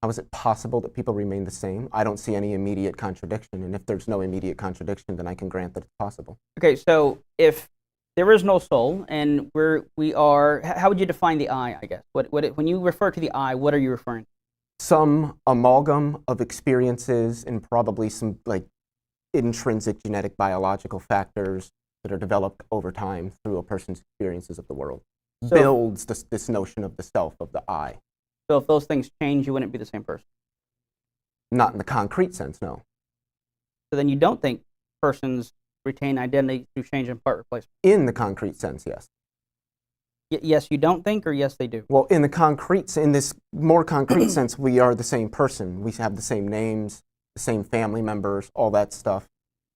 How is it possible that people remain the same? I don't see any immediate contradiction, and if there's no immediate contradiction, then I can grant that it's possible. Okay, so if there is no soul, and we are, how would you define the I guess? When you refer to the I, what are you referring to? Some amalgam of experiences and probably some like intrinsic genetic biological factors that are developed over time through a person's experiences of the world So- builds this notion of the self, of the I. So if those things change, you wouldn't be the same person. Not in the concrete sense, no. So then you don't think persons retain identity through change and part replacement? In the concrete sense, yes. Yes, you don't think, or yes, they do? Well, in this more concrete sense, we are the same person. We have the same names, the same family members, all that stuff.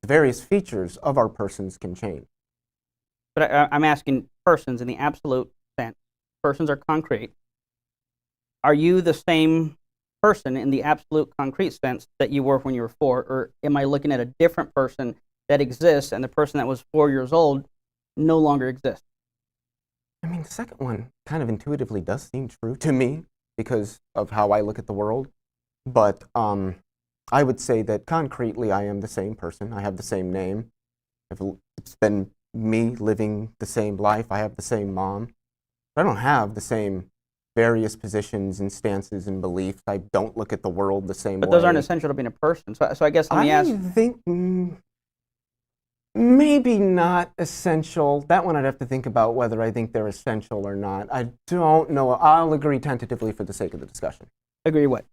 The various features of our persons can change. But I'm asking persons in the absolute sense. Persons are concrete. Are you the same person in the absolute concrete sense that you were when you were 4, or am I looking at a different person that exists and the person that was 4 years old no longer exists? I mean, the second one kind of intuitively does seem true to me because of how I look at the world. But I would say that concretely I am the same person. I have the same name. It's been me living the same life. I have the same mom. But I don't have the same various positions and stances and beliefs. I don't look at the world the same way. But those aren't essential to being a person. So I guess let me ask. I think maybe not essential. That one I'd have to think about whether I think they're essential or not. I don't know. I'll agree tentatively for the sake of the discussion Agree what?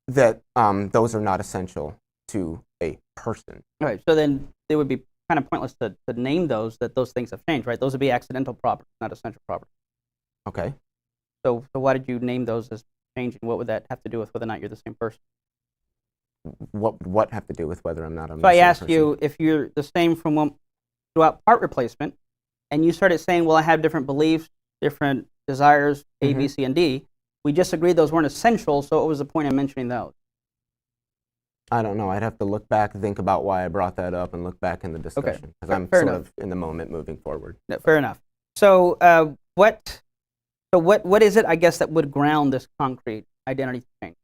that those are not essential to a person. All right. So then it would be kind of pointless to name those things have changed, right? Those would be accidental properties, not essential properties. Okay. So why did you name those as changing? What would that have to do with whether or not you're the same person? What have to do with whether I'm not? So I asked you if you're the same throughout part replacement, and you started saying, well, I have different beliefs, different desires, A, B, C, and D. We just agreed those weren't essential, so what was the point of mentioning those? I don't know. I'd have to look back and think about why I brought that up and look back in the discussion because I'm Fair sort enough. of in the moment moving forward. No, fair enough. So what is it, I guess, that would ground this concrete identity change?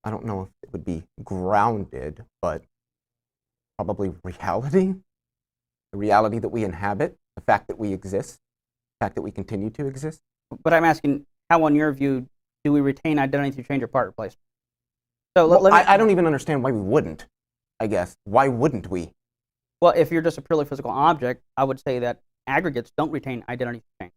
I don't know if it would be grounded, but probably reality. The reality that we inhabit, the fact that we exist, the fact that we continue to exist. But I'm asking, how, in your view, do we retain identity through change or part replacement? So Well, let me, I don't even understand why we wouldn't, I guess. Why wouldn't we? well, if you're just a purely physical object, I would say that aggregates don't retain identity through change.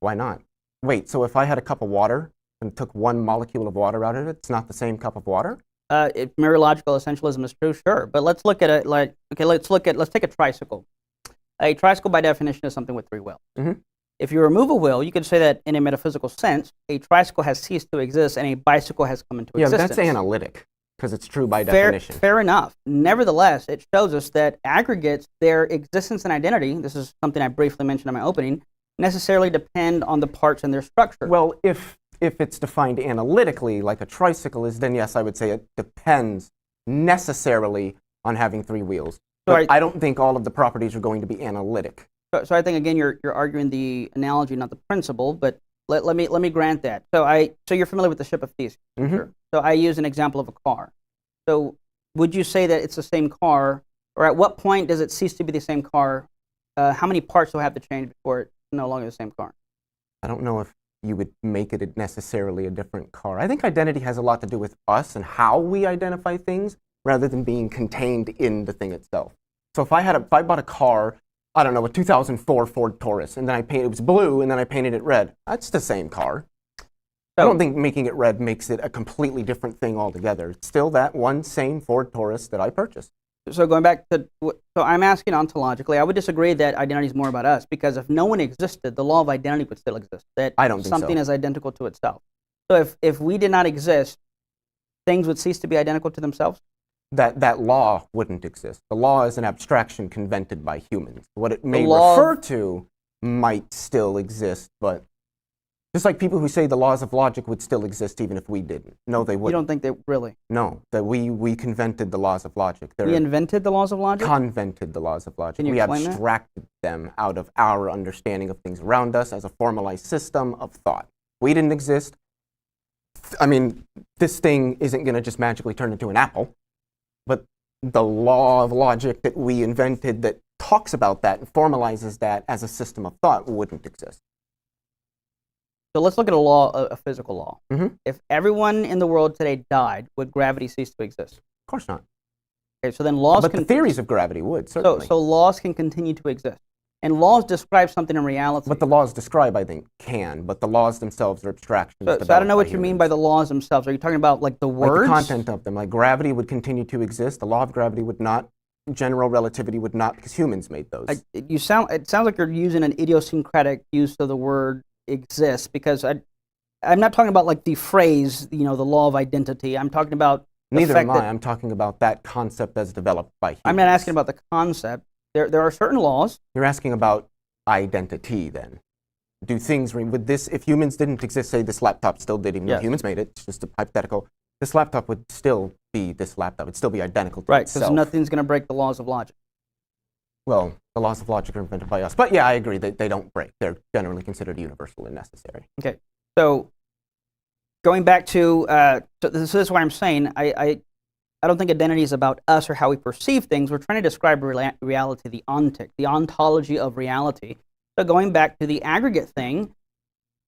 Why not? Wait, so if I had a cup of water and took one molecule of water out of it, it's not the same cup of water? If mereological essentialism is true, sure. But let's look at it let's take a tricycle. A tricycle, by definition, is something with 3 wheels. Mhm. If you remove a wheel, you could say that in a metaphysical sense, a tricycle has ceased to exist and a bicycle has come into Yeah, but existence. that's analytic because it's true by definition. Fair enough. Nevertheless, it shows us that aggregates, their existence and identity, this is something I briefly mentioned in my opening, necessarily depend on the parts and their structure. Well, if it's defined analytically like a tricycle is, then yes, I would say it depends necessarily on having 3 wheels. But I don't think all of the properties are going to be analytic. So I think, again, you're arguing the analogy, not the principle, but let me grant that. So you're familiar with the ship of Theseus. Mhm. Sure. So I use an example of a car. So would you say that it's the same car, or at what point does it cease to be the same car? How many parts will have to change before it's no longer the same car? I don't know if you would make it necessarily a different car. I think identity has a lot to do with us and how we identify things rather than being contained in the thing itself. So if I bought a car, I don't know, a 2004 Ford Taurus, and then it was blue, and then I painted it red, that's the same car. I don't think making it red makes it a completely different thing altogether. It's still that one same Ford Taurus that I purchased. So going back to, so I'm asking ontologically, I would disagree that identity is more about us, because if no one existed, the law of identity would still exist. That I don't think something so. is identical to itself. So if we did not exist, things would cease to be identical to themselves? That law wouldn't exist. The law is an abstraction convented by humans. What it may refer to might still exist, but just like people who say the laws of logic would still exist even if we didn't. No, they wouldn't. You don't think they really? No, that we convented the laws of logic. We invented the laws of logic? Convented the laws of logic. Can you We explain that? abstracted them out of our understanding of things around us as a formalized system of thought. We didn't exist. I mean, this thing isn't going to just magically turn into an apple, but the law of logic that we invented that talks about that and formalizes that as a system of thought wouldn't exist. So let's look at a physical law. Mm-hmm. If everyone in the world today died, would gravity cease to exist? Of course not. Okay, so then laws But the theories of gravity would, certainly. So laws can continue to exist. And laws describe something in reality. What the laws describe, I think, can, but the laws themselves are abstractions. So I don't know what you mean by the laws themselves. Are you talking about like the words? Like the content of them. Like gravity would continue to exist. The law of gravity would not. General relativity would not, because humans made those. It sounds like you're using an idiosyncratic use of the word exists, because I'm not talking about like the phrase, the law of identity. I'm talking about Neither am I. I'm talking about that concept as developed by humans. I'm not asking about the concept. There are certain laws. You're asking about identity then. Do things, would this, if humans didn't exist, say this laptop still did, even though humans made it, it's just a hypothetical, this laptop would still be this laptop. It'd still be identical to itself. Right, because nothing's going to break the laws of logic. Well, the laws of logic are invented by us. But yeah, I agree that they don't break. They're generally considered universal and necessary. Okay, so going back to, so this is why I'm saying I don't think identity is about us or how we perceive things. We're trying to describe reality, the ontic, the ontology of reality. So going back to the aggregate thing,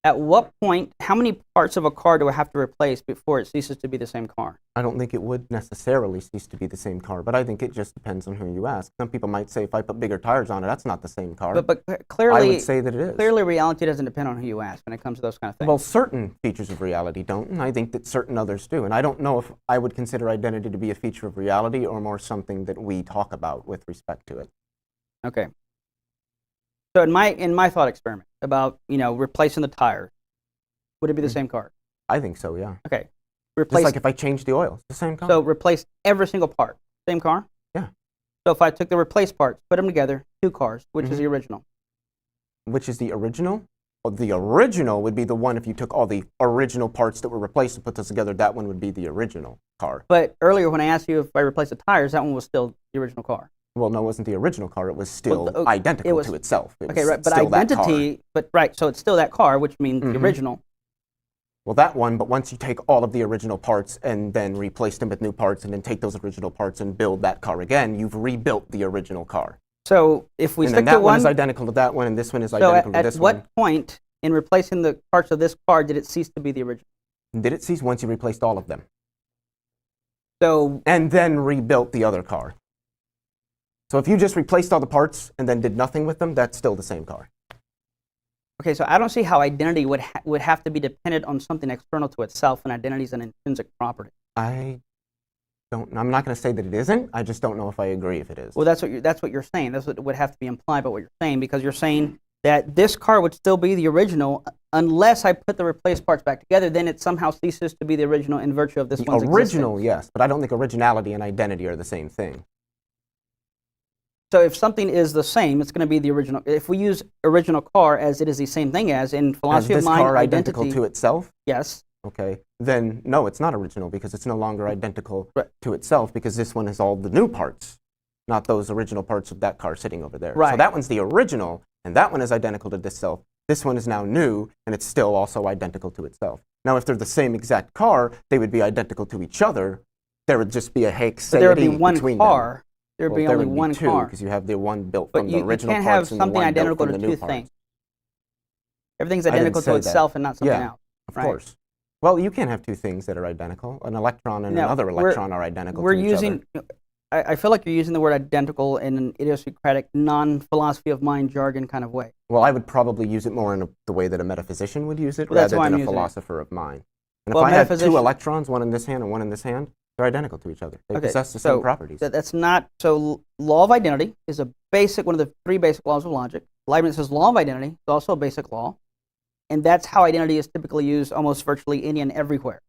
at what point, how many parts of a car do I have to replace before it ceases to be the same car? I don't think it would necessarily cease to be the same car, but I think it just depends on who you ask. Some people might say if I put bigger tires on it, that's not the same car. But clearly, I would say that it is. Clearly, reality doesn't depend on who you ask when it comes to those kind of things. Well, certain features of reality don't, and I think that certain others do. And I don't know if I would consider identity to be a feature of reality or more something that we talk about with respect to it. Okay. So in my thought experiment about replacing the tires, would it be the same car? I think so, yeah. Okay. Just like if I changed the oil, it's the same car. So replace every single part, same car? Yeah. So if I took the replaced parts, put them together, two cars, which is the original? Which is the original? Well, the original would be the one if you took all the original parts that were replaced and put those together, that one would be the original car. But earlier when I asked you if I replaced the tires, that one was still the original car. Well, no, it wasn't the original car. It was still identical to itself. Okay, right, but identity, so it's still that car, which means the original. Well, that one, but once you take all of the original parts and then replace them with new parts and then take those original parts and build that car again, you've rebuilt the original car. So if we and stick then that to one is identical to that one, and this one is identical to this one. So at what point in replacing the parts of this car did it cease to be the original? Did it cease once you replaced all of them? So and then rebuilt the other car. So if you just replaced all the parts and then did nothing with them, that's still the same car. Okay, so I don't see how identity would have to be dependent on something external to itself, and identity is an intrinsic property. I'm not going to say that it isn't. I just don't know if I agree if it is. Well, that's what you're saying. That's what would have to be implied by what you're saying, because you're saying that this car would still be the original unless I put the replaced parts back together. Then it somehow ceases to be the original in virtue of this one's existence. Original, yes, but I don't think originality and identity are the same thing. So if something is the same, it's going to be the original. If we use original car as it is the same thing as in philosophy of mind, car identity, identical to itself? Yes. Okay, then no, it's not original because it's no longer identical to itself because this one has all the new parts, not those original parts of that car sitting over there. Right. So that one's the original, and that one is identical to this self. This one is now new, and it's still also identical to itself. Now, if they're the same exact car, they would be identical to each other. There would just be a haxity between them. There would be one car. There would be only one two, car. Because you have the one built but from the original parts and the one built identical from the to new two parts. things. Everything's I didn't identical to say that. itself and not something Yeah, else. of right? course. Well, you can't have two things that are identical. An electron and No, another electron are identical We're to each using. other. I feel like you're using the word identical in an idiosyncratic, non-philosophy of mind jargon kind of way. Well, I would probably use it more in the way that a metaphysician would use it, Well, that's rather why than I'm a using it. philosopher of mind. And Well, if I had two metaphysician- electrons, one in this hand and one in this hand, they're identical to each other. They possess the same properties. That's not so. Law of identity is one of the three basic laws of logic. Leibniz's law of identity is also a basic law, and that's how identity is typically used almost virtually any and everywhere.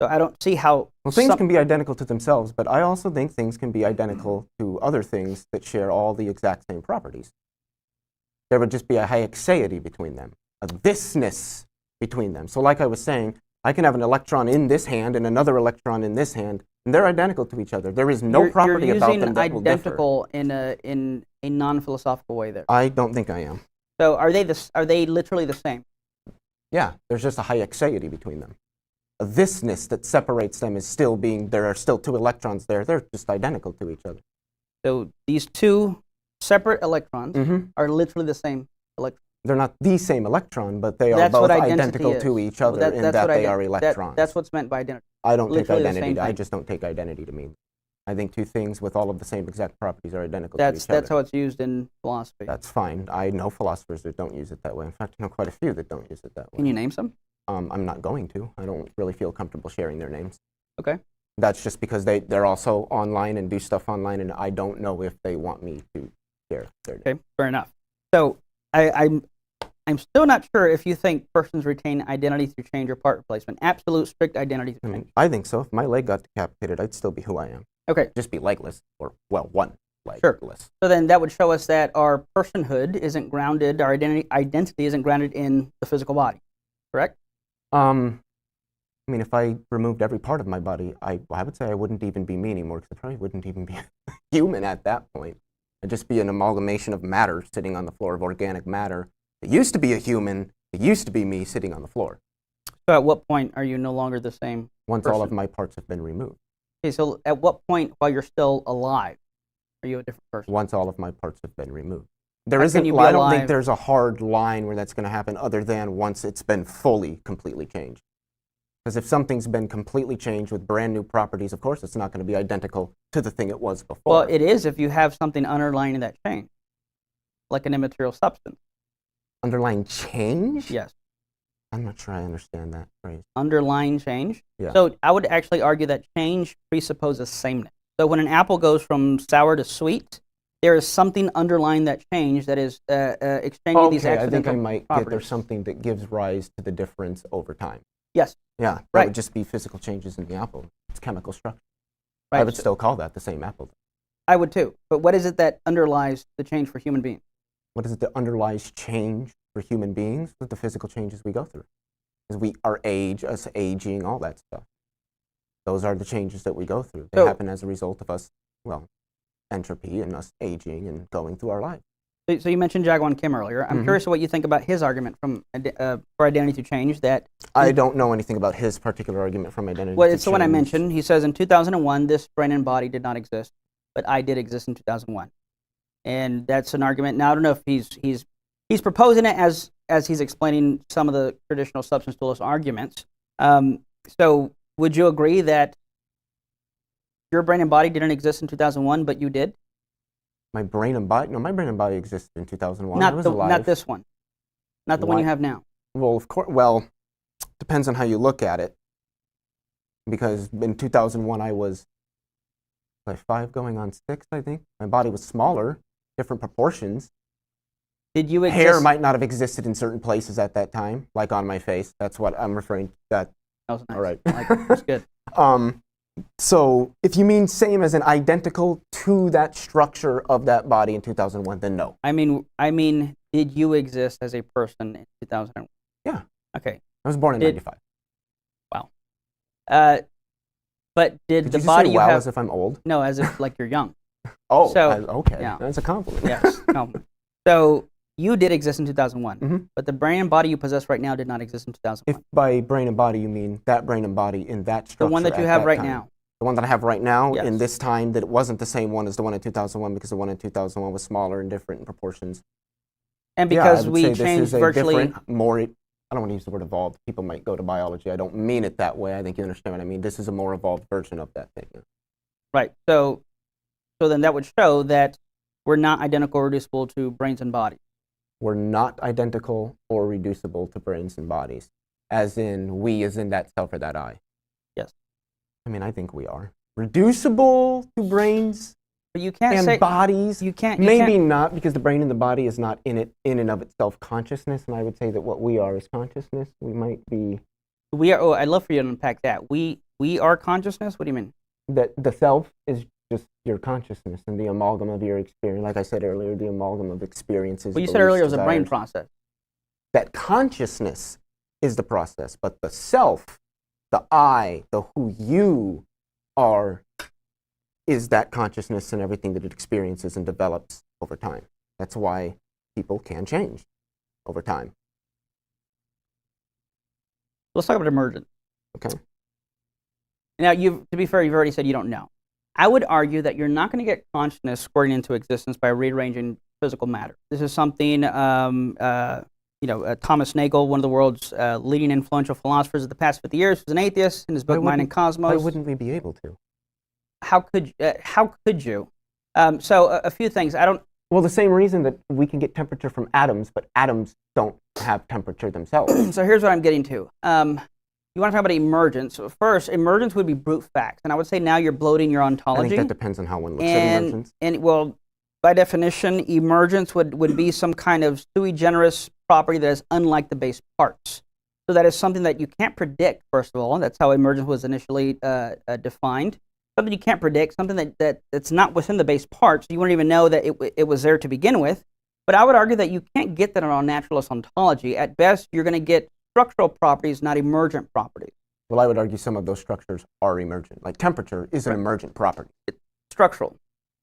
So I don't see how. Well, things can be identical to themselves, but I also think things can be identical to other things that share all the exact same properties. There would just be a hyexeity between them, a thisness between them. So like I was saying, I can have an electron in this hand and another electron in this hand, and they're identical to each other. There is no property about them that will differ. You're using identical in a non-philosophical way there. I don't think I am. So are they literally the same? Yeah, there's just a hyexeity between them. A thisness that separates them is still being, there are still two electrons there. They're just identical to each other. So these two separate electrons are literally the same electron. They're not the same electron, but they are That's both what identity identical is. to each Well, other in that they are electrons. That's what's meant by identity. I don't take literally the identity. same I thing. just don't take identity to mean. I think two things with all of the same exact properties are identical to each other. That's how it's used in philosophy. That's fine. I know philosophers that don't use it that way. In fact, I know quite a few that don't use it that way. Can you name some? I'm not going to. I don't really feel comfortable sharing their names. Okay. That's just because they're also online and do stuff online, and I don't know if they want me to share their names. Okay, fair enough. So I'm still not sure if you think persons retain identity through change or part replacement. Absolute strict identity through change. I think so. If my leg got decapitated, I'd still be who I am. Okay. Just be legless, or, well, one legless. Sure. So then that would show us that our personhood isn't grounded, our identity isn't grounded in the physical body, correct? I mean, if I removed every part of my body, I would say I wouldn't even be me anymore, because I probably wouldn't even be human at that point. I'd just be an amalgamation of matter sitting on the floor, of organic matter. It used to be a human. It used to be me sitting on the floor. So at what point are you no longer the same Once person? all of my parts have been removed. Okay, so at what point, while you're still alive, are you a different person? Once all of my parts have been removed. How can you be I don't think alive? there's a hard line where that's going to happen other than once it's been fully, completely changed. Because if something's been completely changed with brand new properties, of course it's not going to be identical to the thing it was before. Well, it is if you have something underlying that change, like an immaterial substance. Underlying change? Yes. I'm not sure I understand that phrase. Underlying change. Yeah. So I would actually argue that change presupposes sameness. So when an apple goes from sour to sweet, there is something underlying that change that is exchanging these Okay, I accidental think I might get properties. there's something that gives rise to the difference over time. Yes. Yeah, that Right. would just be physical changes in the apple. It's chemical structure. Right. I would still call that the same apple. I would too. But what is it that underlies the change for human beings? What is it that underlies change for human beings? With the physical changes we go through. Because our age, us aging, all that stuff. Those are the changes that we go through. They happen as a result of us, well, entropy and us aging and going through our lives. So you mentioned Jaguan Kim earlier. I'm curious what you think about his argument for identity through change. That I don't know anything about his particular argument from identity. well, to it's the one I change. mentioned. He says in 2001, this brain and body did not exist, but I did exist in 2001, and that's an argument. Now I don't know if he's proposing it as he's explaining some of the traditional substance dualist arguments. So would you agree that your brain and body didn't exist in 2001, but you did? My brain and body? No, my brain and body existed in 2001. I was alive. Not this one. Not the one you have now. Well, of course. Well, depends on how you look at it. Because in 2001, I was like 5 going on 6, I think. My body was smaller, different proportions. Did you exist? Hair might not have existed in certain places at that time, like on my face. That's what I'm referring to. That was nice. All right. I like it. That's good. So if you mean same as in identical to that structure of that body in 2001, then no. I mean, did you exist as a person in 2001? Yeah. Okay. I was born in 95. Wow. But did the you body say you wow have? as if I'm old? No, as if like you're young. Oh, So, okay. yeah. That's a compliment. Yes. No. So you did exist in 2001, Mhm. but the brain and body you possess right now did not exist in 2001. If by brain and body you mean that brain and body in that structure, The one that you at have that right time. now. The one that I have right now Yes. in this time, that it wasn't the same one as the one in 2001, because the one in 2001 was smaller and different in proportions. And Yeah, I because would we say this changed is a virtually, different, more, I don't want to use the word evolved. People might go to biology. I don't mean it that way. I think you understand what I mean. This is a more evolved version of that thing. right? So then that would show that we're not identical or reducible to brains and bodies. We're not identical or reducible to brains and bodies, as in we, as in that self or that I. Yes. I mean, I think we are. Reducible to brains But you can't and say bodies. you can't. Maybe not, because the brain and the body is not in and of itself consciousness, and I would say that what we are is consciousness. We might be We are. Oh, I'd love for you to unpack that. We are consciousness. What do you mean? that the self is just your consciousness and the amalgam of your experience. Like I said earlier, the amalgam of experiences. Well, you said beliefs, earlier it was a brain desires. process. That consciousness is the process, but the self, the I, the who you are, is that consciousness and everything that it experiences and develops over time. That's why people can change over time. Let's talk about emergence. Okay. Now, to be fair, you've already said you don't know. I would argue that you're not going to get consciousness squaring into existence by rearranging physical matter. This is something, Thomas Nagel, one of the world's leading influential philosophers of the past 50 years, was an atheist in his book Mind and Cosmos. Why wouldn't we be able to? How could you? So a few things. I don't. Well, the same reason that we can get temperature from atoms, but atoms don't have temperature themselves. So here's what I'm getting to. You want to talk about emergence. First, emergence would be brute facts. And I would say now you're bloating your ontology. I think that depends on how one looks at emergence. And, well, by definition, emergence would be some kind of sui generis property that is unlike the base parts. So that is something that you can't predict, first of all. That's how emergence was initially defined. Something you can't predict, something that's not within the base parts. You wouldn't even know that it was there to begin with. But I would argue that you can't get that on a naturalist ontology. At best, you're going to get structural properties, not emergent properties. Well, I would argue some of those structures are emergent. Like temperature is an emergent property. Structural.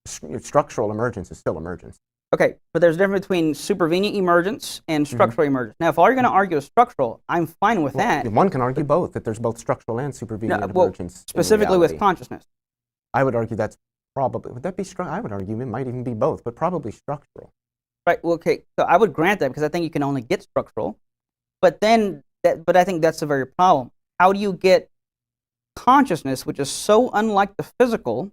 Structural emergence is still emergence. Okay, but there's a difference between supervenient emergence and structural emergence. Now, if all you're going to argue is structural, I'm fine with that. One can argue both, that there's both structural and supervenient emergence. Specifically with consciousness. I would argue that's probably, would that be I would argue it might even be both, but probably structural. Right, well, okay, so I would grant that because I think you can only get structural. But I think that's the very problem. How do you get consciousness, which is so unlike the physical,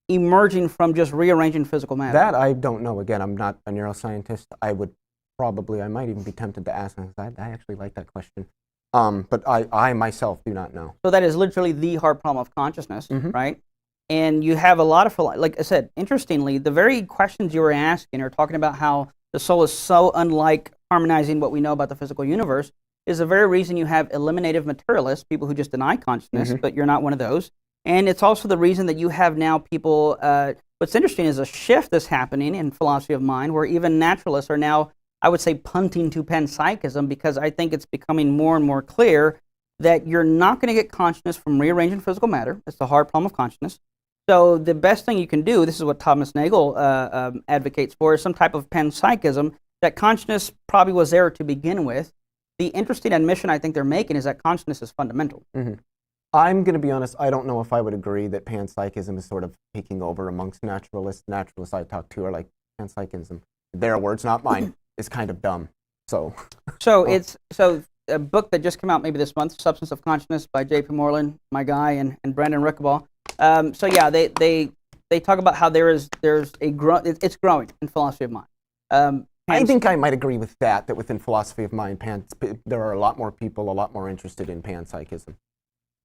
emerging from just rearranging physical matter? That I don't know. Again, I'm not a neuroscientist. I might even be tempted to ask, because I actually like that question. But I myself do not know. So that is literally the hard problem of consciousness, right? And you have a lot of, like I said, interestingly, the very questions you were asking are talking about how the soul is so unlike harmonizing what we know about the physical universe is the very reason you have eliminative materialists, people who just deny consciousness, but you're not one of those. And it's also the reason that you have now people, what's interesting is a shift that's happening in philosophy of mind where even naturalists are now, I would say, punting to panpsychism because I think it's becoming more and more clear that you're not going to get consciousness from rearranging physical matter. It's the hard problem of consciousness. So the best thing you can do, this is what Thomas Nagel advocates for, is some type of panpsychism, that consciousness probably was there to begin with. The interesting admission I think they're making is that consciousness is fundamental. I'm going to be honest, I don't know if I would agree that panpsychism is sort of taking over amongst naturalists. Naturalists I talk to are like, panpsychism, their words, not mine, is kind of dumb. So it's a book that just came out maybe this month, Substance of Consciousness by J.P. Moreland, my guy, and Brandon Rickabaugh. So yeah, they talk about how there's it's growing in philosophy of mind. I think I might agree with that within philosophy of mind, there are a lot more people, a lot more interested in panpsychism.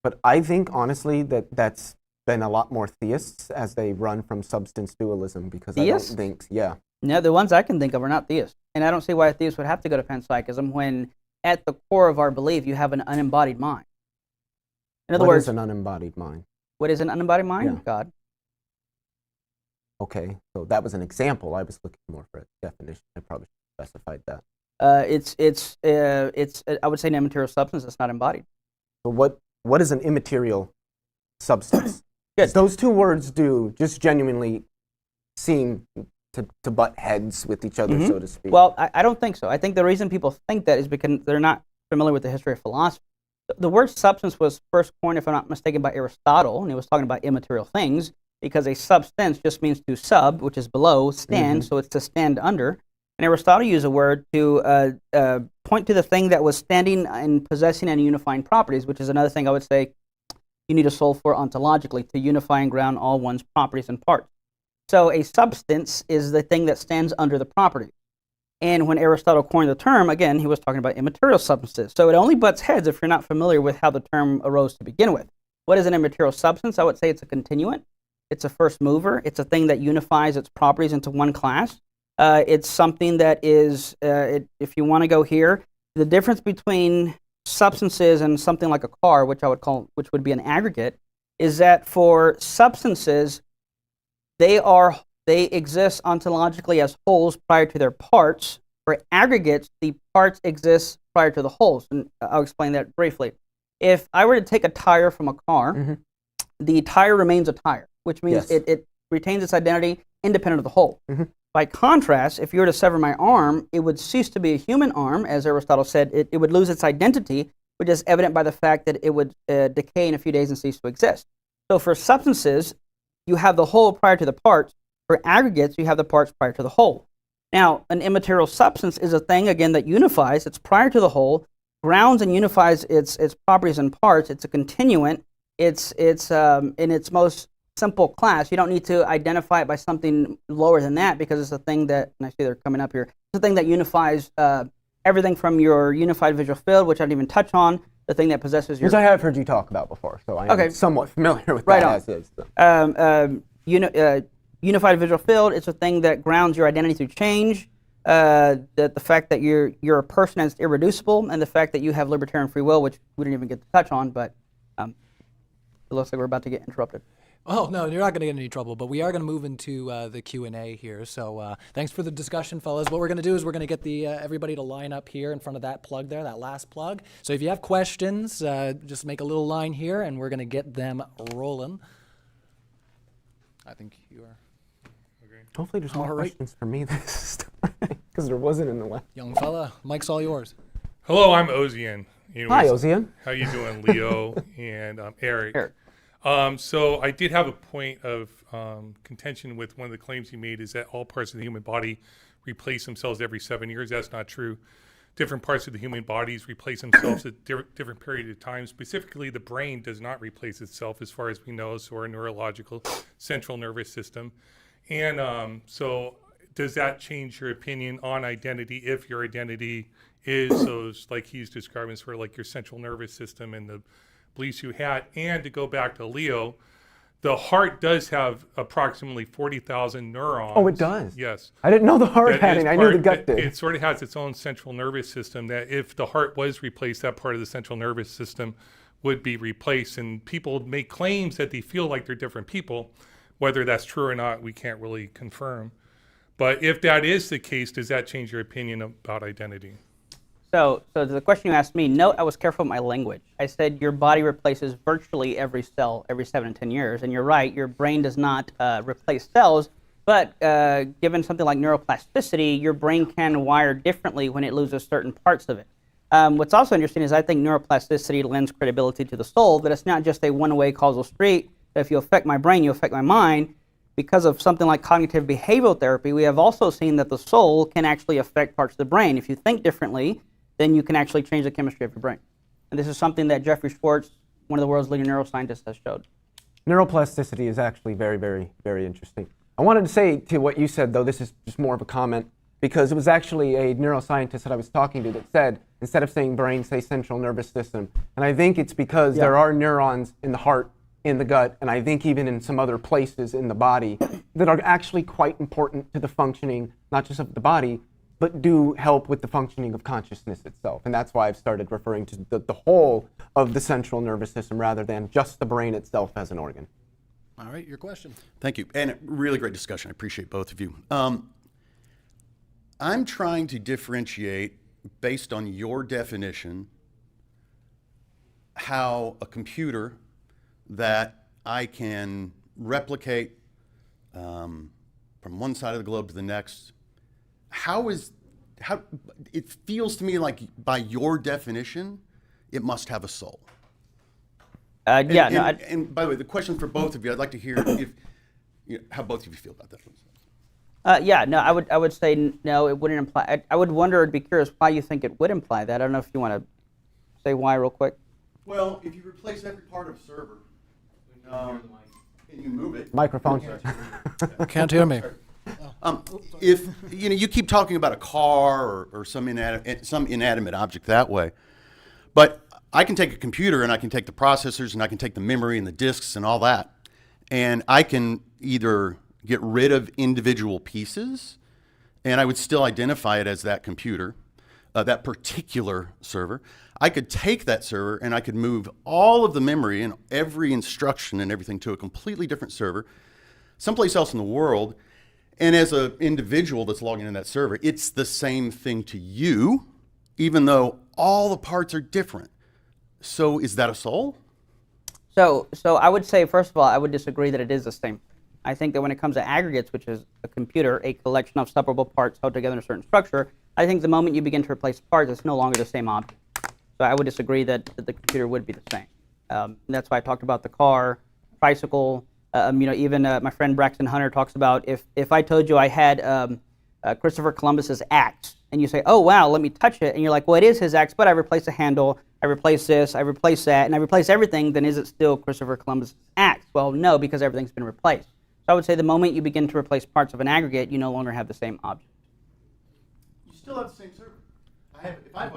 But I think, honestly, that's been a lot more theists as they run from substance dualism, because theists? I don't think, yeah. No, the ones I can think of are not theists. And I don't see why a theist would have to go to panpsychism when, at the core of our belief, you have an unembodied mind. In other words, what is an unembodied mind? What is an unembodied mind? Yeah. God. Okay, so that was an example. I was looking more for a definition. I probably should have specified that. It's I would say an immaterial substance that's not embodied. So what is an immaterial substance? Good. Those two words do just genuinely seem to butt heads with each other, so to speak. Well, I don't think so. I think the reason people think that is because they're not familiar with the history of philosophy. The word substance was first coined, if I'm not mistaken, by Aristotle, and he was talking about immaterial things, because a substance just means to sub, which is below, stand, so it's to stand under. And Aristotle used a word to point to the thing that was standing and possessing and unifying properties, which is another thing I would say you need a soul for ontologically, to unify and ground all one's properties and parts. So a substance is the thing that stands under the property. And when Aristotle coined the term, again, he was talking about immaterial substances. So it only butts heads if you're not familiar with how the term arose to begin with. What is an immaterial substance? I would say it's a continuant. It's a first mover. It's a thing that unifies its properties into one class. It's something that is, if you want to go here, the difference between substances and something like a car, which would be an aggregate, is that for substances, they exist ontologically as wholes prior to their parts. For aggregates, the parts exist prior to the wholes, and I'll explain that briefly. If I were to take a tire from a car, the tire remains a tire, which means it retains its identity independent of the whole. By contrast, if you were to sever my arm, it would cease to be a human arm, as Aristotle said. It would lose its identity, which is evident by the fact that it would decay in a few days and cease to exist. So for substances, you have the whole prior to the parts. For aggregates, you have the parts prior to the whole. Now, an immaterial substance is a thing, again, that unifies. It's prior to the whole, grounds and unifies its properties and parts. It's a continuant. It's in its most simple class. You don't need to identify it by something lower than that, because it's a thing that, and I see they're coming up here, it's a thing that unifies everything from your unified visual field, which I didn't even touch on, the thing that possesses your... Which I have heard you talk about before, so I am somewhat familiar with that as is. So. Unified visual field, it's a thing that grounds your identity through change, the fact that you're a person and it's irreducible, and the fact that you have libertarian free will, which we didn't even get to touch on, but it looks like we're about to get interrupted. Oh, no, you're not going to get in any trouble, but we are going to move into the Q&A here. So thanks for the discussion, fellas. What we're going to do is we're going to get everybody to line up here in front of that plug there, that last plug. So if you have questions, just make a little line here, and we're going to get them rolling. I think you are... Hopefully there's more questions for me this time, because there wasn't in the last. Young fella, mic's all yours. Hello, I'm Ozian. Anyways, Hi, Ozian. How you doing, Leo and Eric? So I did have a point of contention with one of the claims he made, is that all parts of the human body replace themselves every 7 years. That's not true. Different parts of the human bodies replace themselves at different periods of time. Specifically, the brain does not replace itself as far as we know, so our neurological central nervous system. And so does that change your opinion on identity if your identity is those, like he's describing, sort of like your central nervous system and the beliefs you had? And to go back to Leo, the heart does have approximately 40,000 neurons. Oh, it does? Yes. I didn't know the heart had any. I knew the gut did. It sort of has its own central nervous system that if the heart was replaced, that part of the central nervous system would be replaced. And people make claims that they feel like they're different people. Whether that's true or not, we can't really confirm. But if that is the case, does that change your opinion about identity? So the question you asked me, note I was careful with my language. I said your body replaces virtually every cell every 7 to 10 years. And you're right, your brain does not replace cells. But given something like neuroplasticity, your brain can wire differently when it loses certain parts of it. What's also interesting is I think neuroplasticity lends credibility to the soul, that it's not just a one-way causal street. If you affect my brain, you affect my mind. Because of something like cognitive behavioral therapy, we have also seen that the soul can actually affect parts of the brain. If you think differently, then you can actually change the chemistry of your brain. And this is something that Jeffrey Schwartz, one of the world's leading neuroscientists, has showed. Neuroplasticity is actually very, very, very interesting. I wanted to say to what you said, though, this is just more of a comment, because it was actually a neuroscientist that I was talking to that said, instead of saying brain, say central nervous system. And I think it's because there are neurons in the heart, in the gut, and I think even in some other places in the body that are actually quite important to the functioning, not just of the body, but do help with the functioning of consciousness itself. And that's why I've started referring to the whole of the central nervous system rather than just the brain itself as an organ. All right, your question. Thank you. And really great discussion. I appreciate both of you. I'm trying to differentiate, based on your definition, how a computer that I can replicate from one side of the globe to the next, how it feels to me like by your definition, it must have a soul. And by the way, the question for both of you, I'd like to hear how both of you feel about that. Yeah, no, I would say no, it wouldn't imply. I would wonder, I'd be curious why you think it would imply that. I don't know if you want to say why real quick. Well, if you replace every part of a server, and you move it, Microphone. Can't hear me. if you keep talking about a car or some inanimate object that way, but I can take a computer and I can take the processors and I can take the memory and the disks and all that, and I can either get rid of individual pieces, and I would still identify it as that computer, that particular server. I could take that server and I could move all of the memory and every instruction and everything to a completely different server, someplace else in the world. And as an individual that's logging in that server, it's the same thing to you, even though all the parts are different. So is that a soul? So I would say, first of all, I would disagree that it is the same. I think that when it comes to aggregates, which is a computer, a collection of separable parts held together in a certain structure, I think the moment you begin to replace parts, it's no longer the same object. So I would disagree that the computer would be the same. And that's why I talked about the car, tricycle. Even my friend Braxton Hunter talks about if I told you I had Christopher Columbus's axe, and you say, oh wow, let me touch it, and you're like, well, it is his axe, but I replace the handle, I replace this, I replace that, and I replace everything, then is it still Christopher Columbus's axe? Well, no, because everything's been replaced. So I would say the moment you begin to replace parts of an aggregate, you no longer have the same object. You still have the same server. If I have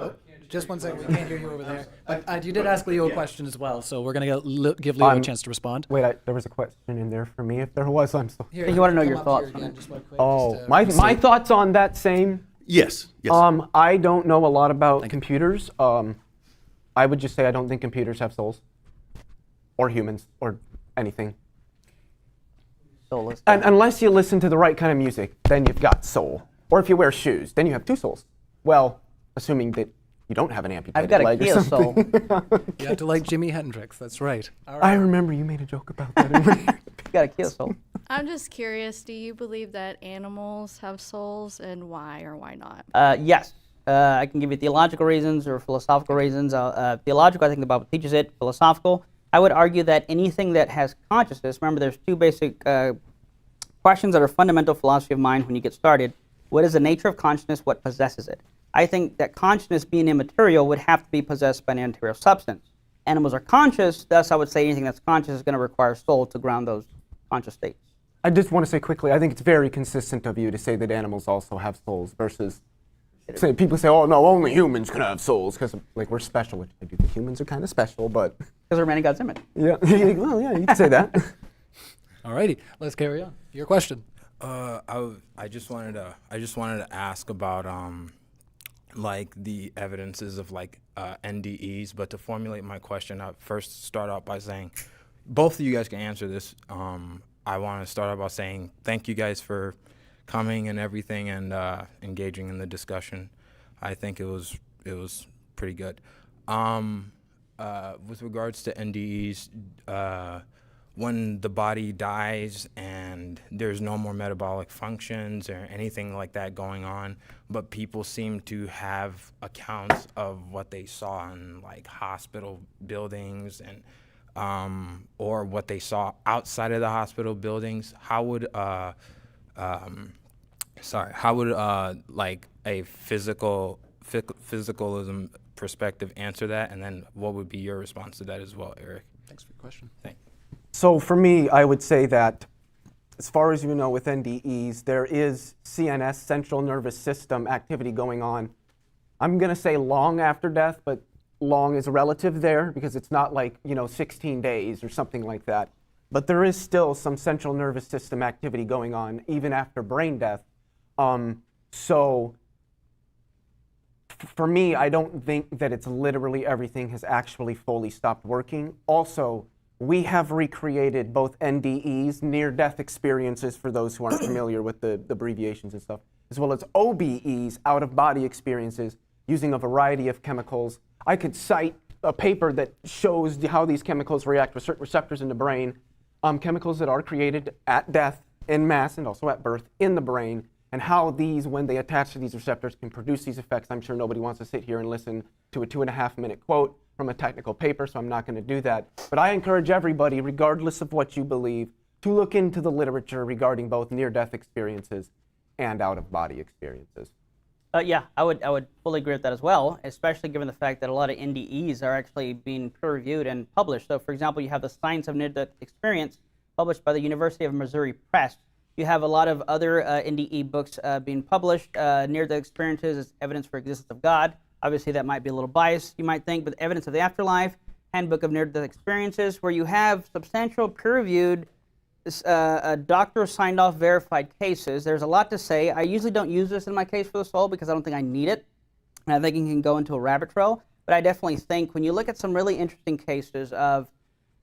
a Just one second, we can't hear you over there. But you did ask Leo a question as well, so we're going to give Leo a chance to respond. Wait, there was a question in there for me. If there was, I'm so. Here, You want to know come your up thoughts here on again, it? just real quick, Oh, just, my thoughts on that same. Yes. I don't know a lot about computers. I would just say I don't think computers have souls, or humans, or anything. Soulless. And unless you listen to the right kind of music, then you've got soul. Or if you wear shoes, then you have two souls. Well, assuming that you don't have an amputated I've got a leg or Kia soul. something. You have to like Jimi Hendrix, that's right. All I right. remember you made a joke about that. I've got a Kia soul. I'm just curious, do you believe that animals have souls, and why or why not? Yes. I can give you theological reasons or philosophical reasons. Theological, I think the Bible teaches it. Philosophical, I would argue that anything that has consciousness, remember there's two basic questions that are fundamental philosophy of mind when you get started. What is the nature of consciousness? What possesses it? I think that consciousness being immaterial would have to be possessed by an immaterial substance. Animals are conscious, thus I would say anything that's conscious is going to require soul to ground those conscious states. I just want to say quickly, I think it's very consistent of you to say that animals also have souls versus people say, oh no, only humans can have souls because like we're special, which I do think humans are kind of special, but Because we're made in God's image. yeah, well, yeah, you can say that. All righty, let's carry on. Your question. I just wanted to ask about like the evidences of like NDEs, but to formulate my question, I first start out by saying, both of you guys can answer this. I want to start out by saying thank you guys for coming and everything and engaging in the discussion. I think it was pretty good. With regards to NDEs, when the body dies and there's no more metabolic functions or anything like that going on, but people seem to have accounts of what they saw in like hospital buildings and or what they saw outside of the hospital buildings, how would like a physicalism perspective answer that? And then what would be your response to that as well, Eric? Thanks for your question. Thanks. So for me, I would say that as far as you know with NDEs, there is CNS, central nervous system activity going on. I'm going to say long after death, but long is relative there because it's not like, 16 days or something like that. But there is still some central nervous system activity going on even after brain death. So for me, I don't think that it's literally everything has actually fully stopped working. Also, we have recreated both NDEs, near-death experiences for those who aren't familiar with the abbreviations and stuff, as well as OBEs, out-of-body experiences, using a variety of chemicals. I could cite a paper that shows how these chemicals react with certain receptors in the brain, chemicals that are created at death en masse and also at birth in the brain, and how these, when they attach to these receptors, can produce these effects. I'm sure nobody wants to sit here and listen to a 2.5-minute quote from a technical paper, so I'm not going to do that. But I encourage everybody, regardless of what you believe, to look into the literature regarding both near-death experiences and out-of-body experiences. Yeah, I would fully agree with that as well, especially given the fact that a lot of NDEs are actually being peer-reviewed and published. So, for example, you have the Science of Near-Death Experience published by the University of Missouri Press. You have a lot of other NDE books being published. Near-Death Experiences is Evidence for Existence of God. Obviously, that might be a little biased, you might think, but Evidence of the Afterlife, Handbook of Near-Death Experiences, where you have substantial peer-reviewed, doctor signed off verified cases. There's a lot to say. I usually don't use this in my case for the soul because I don't think I need it. And I think it can go into a rabbit trail. But I definitely think when you look at some really interesting cases of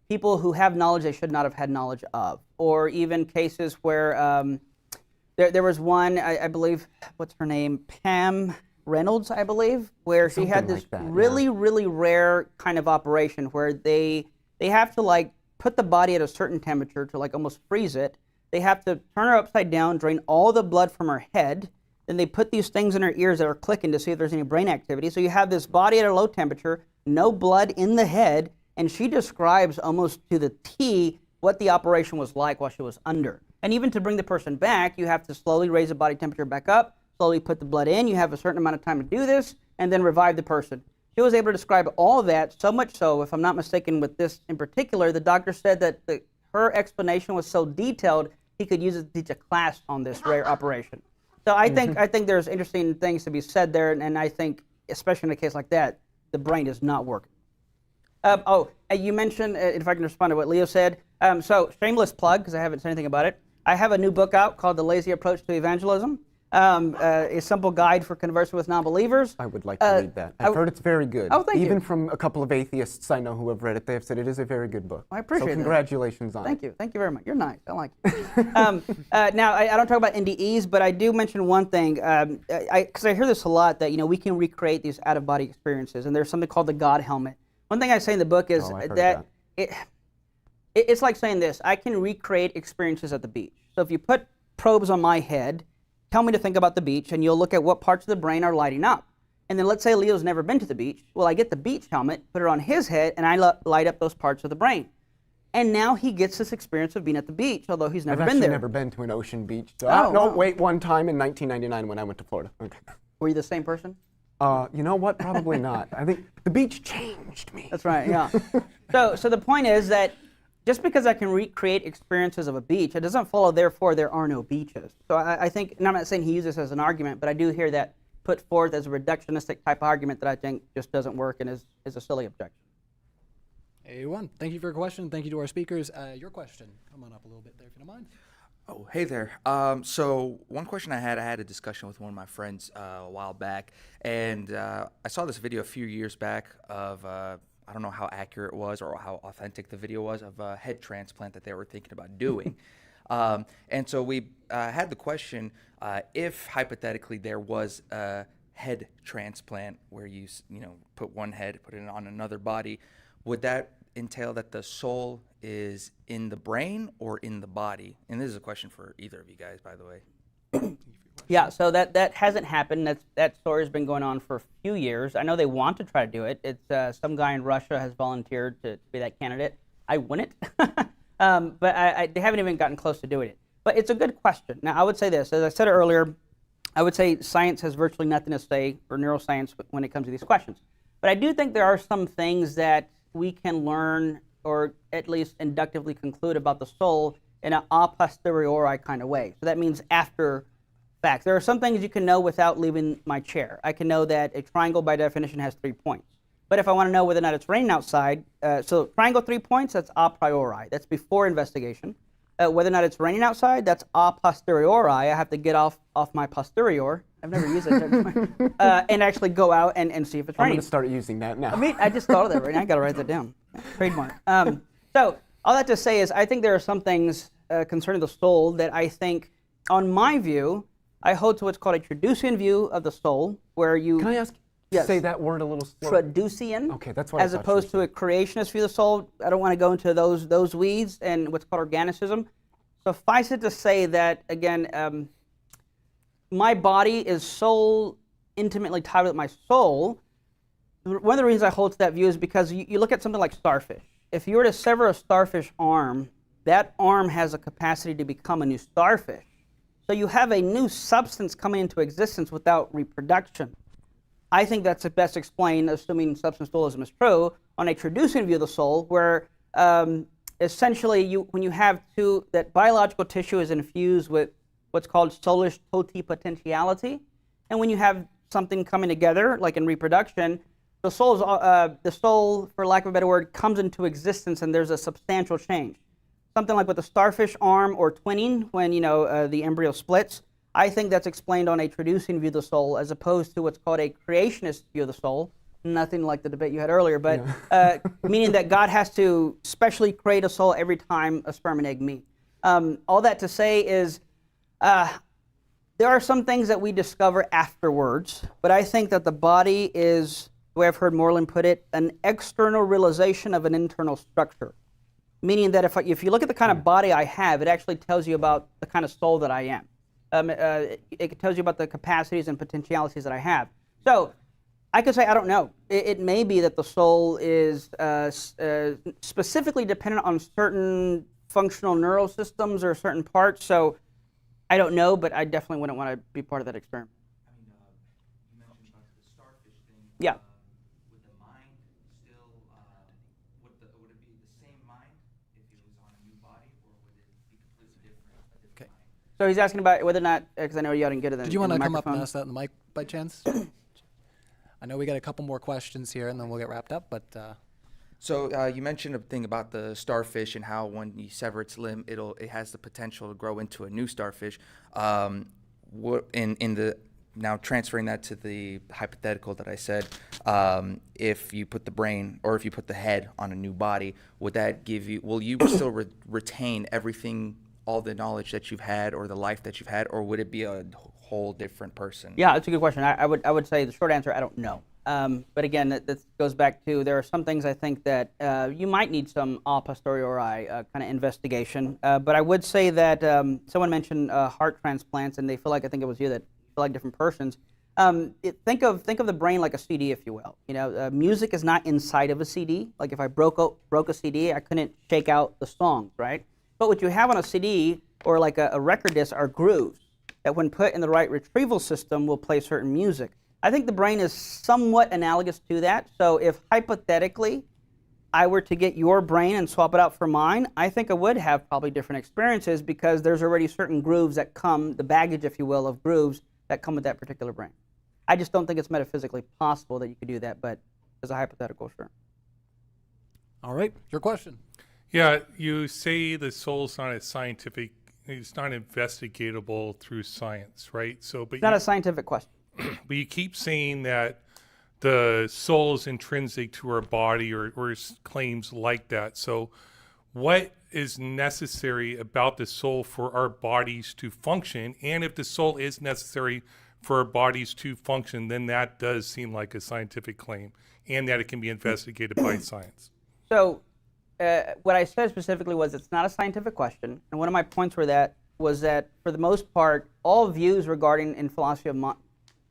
people who have knowledge they should not have had knowledge of, or even cases where there was one, I believe, what's her name? Pam Reynolds, I believe, where she had this really rare kind of operation where they have to like put the body at a certain temperature to like almost freeze it. They have to turn her upside down, drain all the blood from her head. Then they put these things in her ears that are clicking to see if there's any brain activity. So you have this body at a low temperature, no blood in the head, and she describes almost to the T what the operation was like while she was under. And even to bring the person back, you have to slowly raise the body temperature back up, slowly put the blood in. You have a certain amount of time to do this, and then revive the person. She was able to describe all of that, so much so, if I'm not mistaken with this in particular, the doctor said that her explanation was so detailed, he could use it to teach a class on this rare operation. So I think there's interesting things to be said there, and I think, especially in a case like that, the brain is not working. You mentioned, if I can respond to what Leo said, so shameless plug, because I haven't said anything about it. I have a new book out called The Lazy Approach to Evangelism. A simple guide for conversing with non-believers. I would like to read that. I've heard it's very good. Oh, thank you. Even from a couple of atheists I know who have read it, they have said it is a very good book. I appreciate that. So congratulations on it. Thank you. Thank you very much. You're nice. I like you. Now, I don't talk about NDEs, but I do mention one thing, because I hear this a lot, that we can recreate these out-of-body experiences, and there's something called the God helmet. One thing I say in the book is that it's like saying this: I can recreate experiences at the beach. So if you put probes on my head, tell me to think about the beach, and you'll look at what parts of the brain are lighting up. And then let's say Leo's never been to the beach. Well, I get the beach helmet, put it on his head, and I light up those parts of the brain. And now he gets this experience of being at the beach, although he's never been there. I've actually never been to an ocean beach. So wait, one time in 1999 when I went to Florida. Okay. Were you the same person? You know what? Probably not. I think the beach changed me. That's right, yeah. So the point is that just because I can recreate experiences of a beach, it doesn't follow, therefore, there are no beaches. So I think, and I'm not saying he uses this as an argument, but I do hear that put forth as a reductionistic type argument that I think just doesn't work and is a silly objection. A1. Thank you for your question. Thank you to our speakers. Your question. Come on up a little bit there, if you don't mind. Oh, hey there. So one question I had a discussion with one of my friends a while back, and I saw this video a few years back of, I don't know how accurate it was or how authentic the video was, of a head transplant that they were thinking about doing. And so we had the question, if hypothetically there was a head transplant where you put one head, put it on another body, would that entail that the soul is in the brain or in the body? And this is a question for either of you guys, by the way. Yeah, so that hasn't happened. That story has been going on for a few years. I know they want to try to do it. It's some guy in Russia has volunteered to be that candidate. I wouldn't, but they haven't even gotten close to doing it. But it's a good question. Now, I would say this. As I said earlier, I would say science has virtually nothing to say, or neuroscience, when it comes to these questions. But I do think there are some things that we can learn, or at least inductively conclude about the soul in an a posteriori kind of way. So that means after facts. There are some things you can know without leaving my chair. I can know that a triangle by definition has 3 points. But if I want to know whether or not it's raining outside, so triangle 3 points, that's a priori. That's before investigation. Whether or not it's raining outside, that's a posteriori. I have to get off my posterior. I've never used it. And actually go out and see if it's raining. I'm going to start using that now. I just thought of that right now. I got to write that down. Trademark. So all that to say is I think there are some things concerning the soul that I think, on my view, I hold to what's called a Traducian view of the soul, where you... Can I ask Yes. say that word a little slower? Traducian. Okay, that's what I as thought opposed to a creationist view of the soul. I don't want to go into those weeds and what's called organicism. Suffice it to say that, again, my body is so intimately tied with my soul. One of the reasons I hold to that view is because you look at something like starfish. If you were to sever a starfish arm, that arm has a capacity to become a new starfish. So you have a new substance coming into existence without reproduction. I think that's best explained, assuming substance dualism is true, on a traducian view of the soul, where essentially when you have that biological tissue is infused with what's called soulish totipotentiality, and when you have something coming together, like in reproduction, the soul, for lack of a better word, comes into existence and there's a substantial change. Something like with the starfish arm or twinning, when the embryo splits, I think that's explained on a traducian view of the soul as opposed to what's called a creationist view of the soul. Nothing like the debate you had earlier, but meaning that God has to specially create a soul every time a sperm and egg meet. All that to say is there are some things that we discover afterwards, but I think that the body is, the way I've heard Moreland put it, an external realization of an internal structure. Meaning that if you look at the kind of body I have, it actually tells you about the kind of soul that I am. It tells you about the capacities and potentialities that I have. So I could say I don't know. It may be that the soul is specifically dependent on certain functional neural systems or certain parts. So I don't know, but I definitely wouldn't want to be part of that experiment. I mean, you mentioned about the starfish thing. Yeah. Would the mind still, would it be the same mind if it was on a new body, or would it be completely different, a different mind? So he's asking about whether or not, because I know you didn't get it. Did you want to come up and ask that in the mic by chance? I know we got a couple more questions here, and then we'll get wrapped up. But So you mentioned a thing about the starfish and how when you sever its limb, it has the potential to grow into a new starfish. Now transferring that to the hypothetical that I said, if you put the brain or if you put the head on a new body, would that give you? Will you still retain everything, all the knowledge that you've had or the life that you've had, or would it be a whole different person? Yeah, that's a good question. I would say the short answer, I don't know. But again, that goes back to there are some things I think that you might need some a posteriori kind of investigation. But I would say that someone mentioned heart transplants, and they feel like, I think it was you, that feel like different persons. Think of the brain like a CD, if you will. Music is not inside of a CD. Like if I broke a CD, I couldn't shake out the songs, right? But what you have on a CD or like a record disc are grooves that, when put in the right retrieval system, will play certain music. I think the brain is somewhat analogous to that. So if hypothetically I were to get your brain and swap it out for mine, I think I would have probably different experiences because there's already certain grooves that come, the baggage, if you will, of grooves that come with that particular brain. I just don't think it's metaphysically possible that you could do that, but as a hypothetical, sure. all right, your question. Yeah, you say the soul's not a scientific, it's not investigatable through science, right? So, but It's not a scientific question. But you keep saying that the soul is intrinsic to our body or claims like that. So what is necessary about the soul for our bodies to function? And if the soul is necessary for our bodies to function, then that does seem like a scientific claim and that it can be investigated by science. So what I said specifically was it's not a scientific question. And one of my points was that for the most part, all views regarding in philosophy of mind,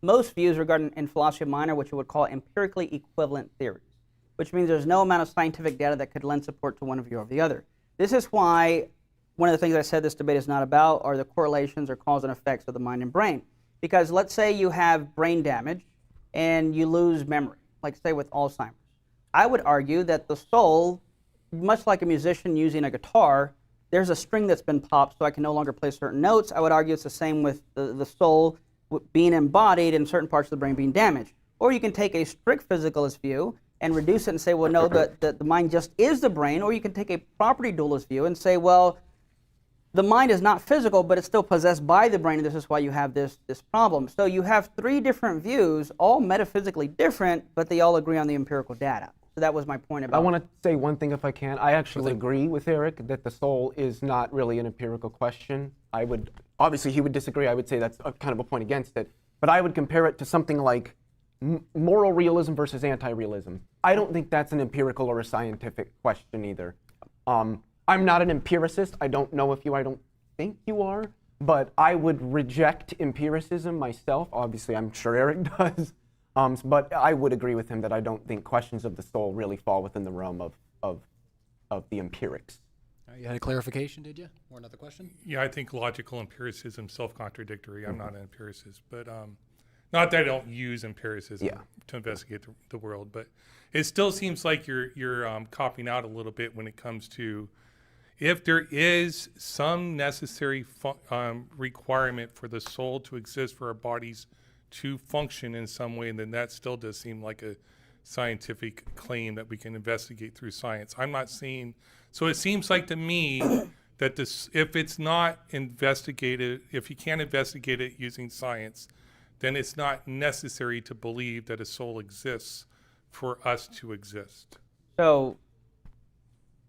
most views regarding in philosophy of mind are what you would call empirically equivalent theories, which means there's no amount of scientific data that could lend support to one view or the other. This is why one of the things I said this debate is not about are the correlations or cause and effects of the mind and brain. Because let's say you have brain damage and you lose memory, like say with Alzheimer's. I would argue that the soul, much like a musician using a guitar, there's a string that's been popped so I can no longer play certain notes. I would argue it's the same with the soul being embodied and certain parts of the brain being damaged. Or you can take a strict physicalist view and reduce it and say, well, no, the mind just is the brain. Or you can take a property dualist view and say, well, the mind is not physical, but it's still possessed by the brain, and this is why you have this problem. So you have three different views, all metaphysically different, but they all agree on the empirical data. So that was my point about. I want to say one thing if I can. I actually agree with Eric that the soul is not really an empirical question. Obviously he would disagree. I would say that's kind of a point against it. But I would compare it to something like moral realism versus anti-realism. I don't think that's an empirical or a scientific question either. I'm not an empiricist. I don't know if I don't think you are. But I would reject empiricism myself. Obviously, I'm sure Eric does. But I would agree with him that I don't think questions of the soul really fall within the realm of the empirics. You had a clarification, did you? Or another question? Yeah, I think logical empiricism self-contradictory. I'm not an empiricist, but not that I don't use empiricism to investigate the world, but it still seems like you're copying out a little bit when it comes to if there is some necessary requirement for the soul to exist for our bodies to function in some way, then that still does seem like a scientific claim that we can investigate through science. I'm not saying, so it seems like to me that this, if it's not investigated, if you can't investigate it using science, then it's not necessary to believe that a soul exists for us to exist. So,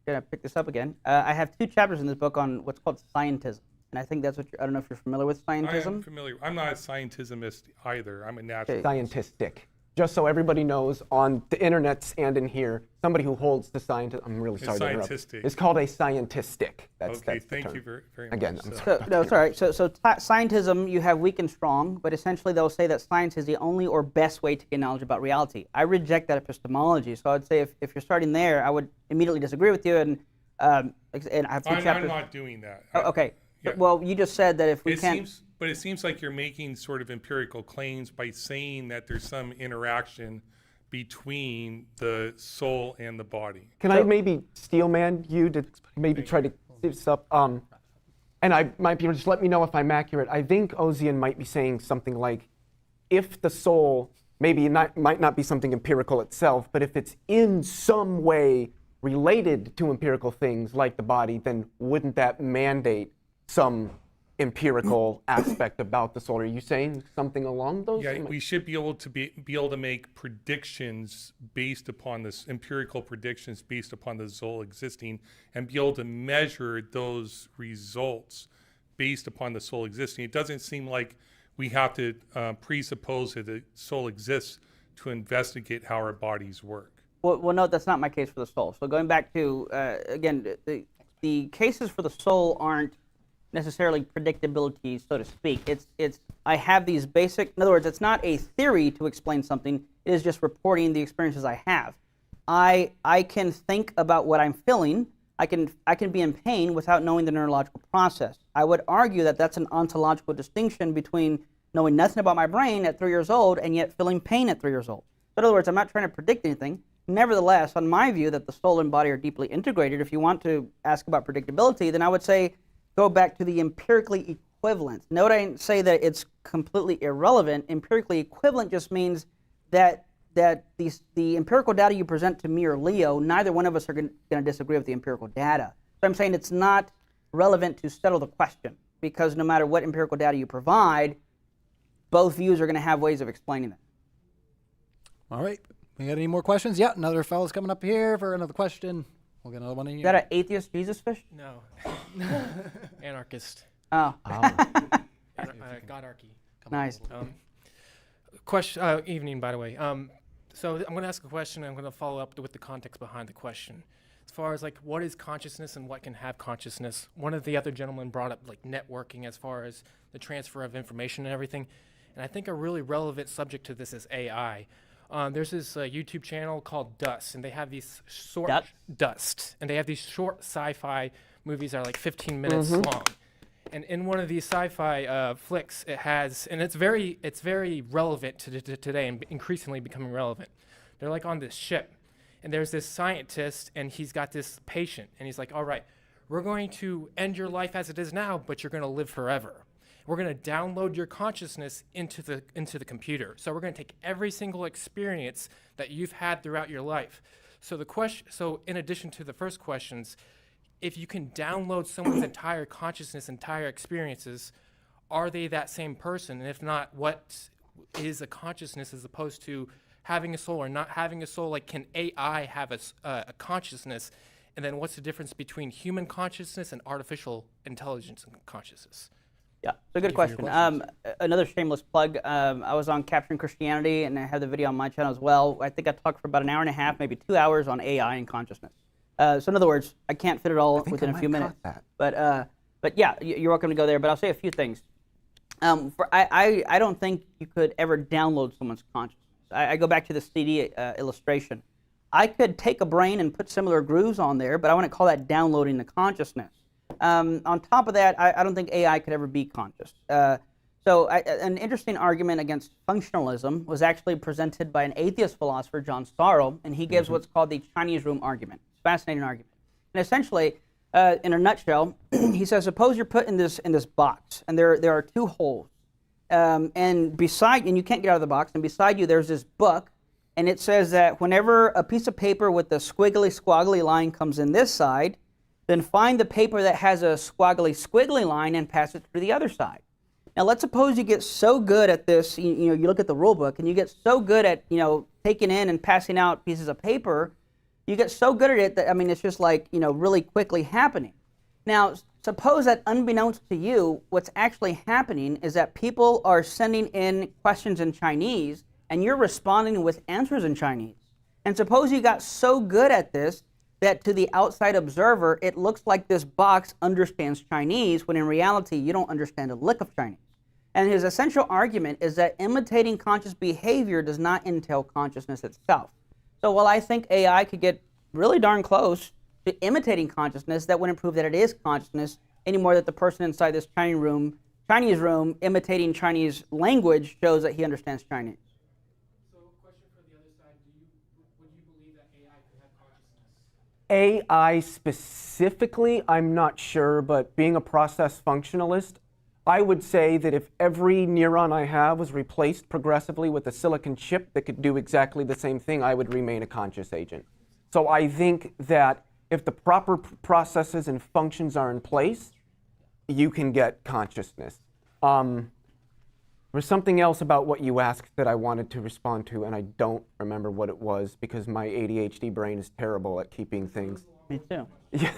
gonna pick this up again. I have 2 chapters in this book on what's called scientism, and I think that's what I don't know if you're familiar with I scientism. am familiar. I'm not a scientismist either. I'm a naturalist. Scientistic. Just so everybody knows, on the internets and in here, somebody who holds the scientist, I'm really sorry to interrupt. Scientistic. It's called a scientistic. Okay, That's the thank term. you very much. Again, I'm So- sorry. No, it's all right. So scientism, you have weak and strong, but essentially they'll say that science is the only or best way to get knowledge about reality. I reject that epistemology. So I'd say if you're starting there, I would immediately disagree with you, and I have 2 I'm chapters. not doing that. Oh, okay. Yeah. Well, you just said that if we can't. But it seems like you're making sort of empirical claims by saying that there's some interaction between the soul and the body. Can I maybe steelman you to maybe try to see this up? And I might be able to just let me know if I'm accurate. I think Ozian might be saying something like, if the soul, maybe it might not be something empirical itself, but if it's in some way related to empirical things like the body, then wouldn't that mandate some empirical aspect about the soul? Are you saying something along those? Yeah, we should be able to make predictions based upon this, empirical predictions based upon the soul existing, and be able to measure those results based upon the soul existing. It doesn't seem like we have to presuppose that the soul exists to investigate how our bodies work. Well, no, that's not my case for the soul. So going back to, again, the cases for the soul aren't necessarily predictability, so to speak. It's I have these basic, in other words, it's not a theory to explain something, it is just reporting the experiences I have. I can think about what I'm feeling, I can be in pain without knowing the neurological process. I would argue that that's an ontological distinction between knowing nothing about my brain at 3 years old and yet feeling pain at 3 years old. So in other words, I'm not trying to predict anything. Nevertheless, on my view that the soul and body are deeply integrated, if you want to ask about predictability, then I would say go back to the empirically equivalent. Note I didn't say that it's completely irrelevant. Empirically equivalent just means that the empirical data you present to me or Leo, neither one of us are going to disagree with the empirical data. So I'm saying it's not relevant to settle the question, because no matter what empirical data you provide, both views are going to have ways of explaining it. All right. We got any more questions? Yeah, another fellow's coming up here for another question. We'll get another one in Is here. that an atheist Jesus fish? No. Anarchist. Oh. Godarchy. Nice. Evening, by the way. So I'm going to ask a question, and I'm going to follow up with the context behind the question. As far as like what is consciousness and what can have consciousness, one of the other gentlemen brought up like networking as far as the transfer of information and everything. And I think a really relevant subject to this is AI. There's this YouTube channel called Dust, and they have these short Dust, and they have these short sci-fi movies that are like 15 minutes long. And in one of these sci-fi flicks, it has, and it's very relevant to today and increasingly becoming relevant. They're like on this ship, and there's this scientist, and he's got this patient, and he's like, all right, we're going to end your life as it is now, but you're going to live forever. We're going to download your consciousness into the computer. So we're going to take every single experience that you've had throughout your life. So in addition to the first questions, if you can download someone's entire consciousness, entire experiences, are they that same person? And if not, what is a consciousness as opposed to having a soul or not having a soul? Like, can AI have a consciousness? And then what's the difference between human consciousness and artificial intelligence and consciousness? Yeah, so good question. Another shameless plug. I was on Capturing Christianity, and I have the video on my channel as well. I think I talked for about an hour and a half, maybe 2 hours on AI and consciousness. So in other words, I can't fit it all within a few minutes. But yeah, you're welcome to go there. But I'll say a few things. I don't think you could ever download someone's consciousness. I go back to the CD illustration. I could take a brain and put similar grooves on there, but I wouldn't call that downloading the consciousness. On top of that, I don't think AI could ever be conscious. An interesting argument against functionalism was actually presented by an atheist philosopher, John Searle, and he gives what's called the Chinese room argument. It's a fascinating argument. And essentially, in a nutshell, he says, suppose you're put in this box, and there are two holes, and you can't get out of the box, and beside you there's this book, and it says that whenever a piece of paper with the squiggly line comes in this side, then find the paper that has a squiggly line and pass it through the other side. Now let's suppose you get so good at this, you look at the rule book, and you get so good at taking in and passing out pieces of paper, you get so good at it that, it's just like, really quickly happening. Now, suppose that unbeknownst to you, what's actually happening is that people are sending in questions in Chinese, and you're responding with answers in Chinese. And suppose you got so good at this that to the outside observer, it looks like this box understands Chinese, when in reality, you don't understand a lick of Chinese. And his essential argument is that imitating conscious behavior does not entail consciousness itself. So while I think AI could get really darn close to imitating consciousness, that wouldn't prove that it is consciousness anymore that the person inside this Chinese room imitating Chinese language shows that he understands Chinese. So question for the other side, would you believe that AI could have consciousness? AI specifically, I'm not sure, but being a process functionalist, I would say that if every neuron I have was replaced progressively with a silicon chip that could do exactly the same thing, I would remain a conscious agent. So I think that if the proper processes and functions are in place, you can get consciousness. There's something else about what you asked that I wanted to respond to, and I don't remember what it was because my ADHD brain is terrible at keeping things. Me too. Yeah.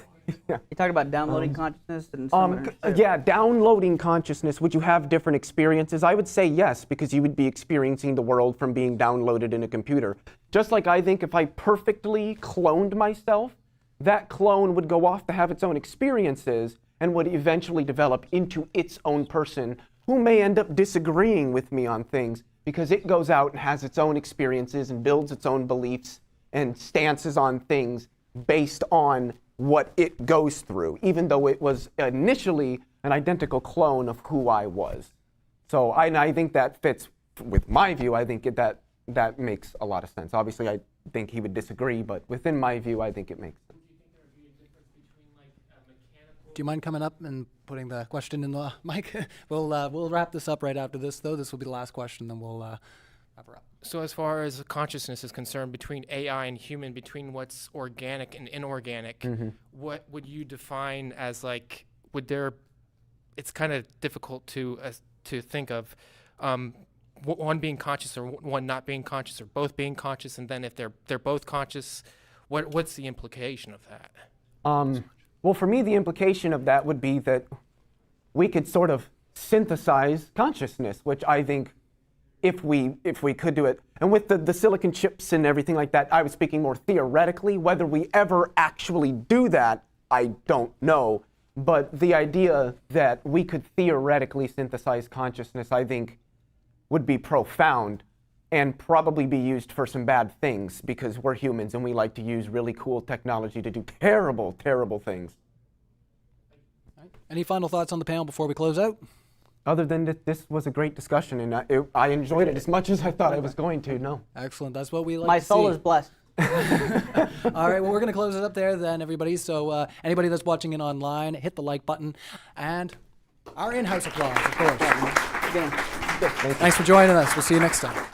Yeah. You talk about downloading consciousness and yeah, downloading consciousness. Would you have different experiences? I would say yes, because you would be experiencing the world from being downloaded in a computer. Just like I think if I perfectly cloned myself, that clone would go off to have its own experiences and would eventually develop into its own person who may end up disagreeing with me on things because it goes out and has its own experiences and builds its own beliefs and stances on things based on what it goes through, even though it was initially an identical clone of who I was. So I think that fits with my view. I think that makes a lot of sense. Obviously, I think he would disagree, but within my view, I think it makes sense. Do you mind coming up and putting the question in the mic? We'll wrap this up right after this, though. This will be the last question, then we'll wrap her up. So as far as consciousness is concerned, between AI and human, between what's organic and inorganic, what would you define as it's kind of difficult to think of one being conscious or one not being conscious or both being conscious, and then if they're both conscious, what's the implication of that? Well, for me, the implication of that would be that we could sort of synthesize consciousness, which I think if we could do it. And with the silicon chips and everything like that, I was speaking more theoretically. Whether we ever actually do that, I don't know. But the idea that we could theoretically synthesize consciousness, I think, would be profound and probably be used for some bad things because we're humans and we like to use really cool technology to do terrible, terrible things. Any final thoughts on the panel before we close out? Other than that, this was a great discussion, and I enjoyed it as much as I thought I was going to. No. Excellent. That's what we like My to soul see. is blessed. All right, well, we're going to close it up there then, everybody. So anybody that's watching it online, hit the like button. And our in-house applause, of course. Again. Thanks for joining us. We'll see you next time.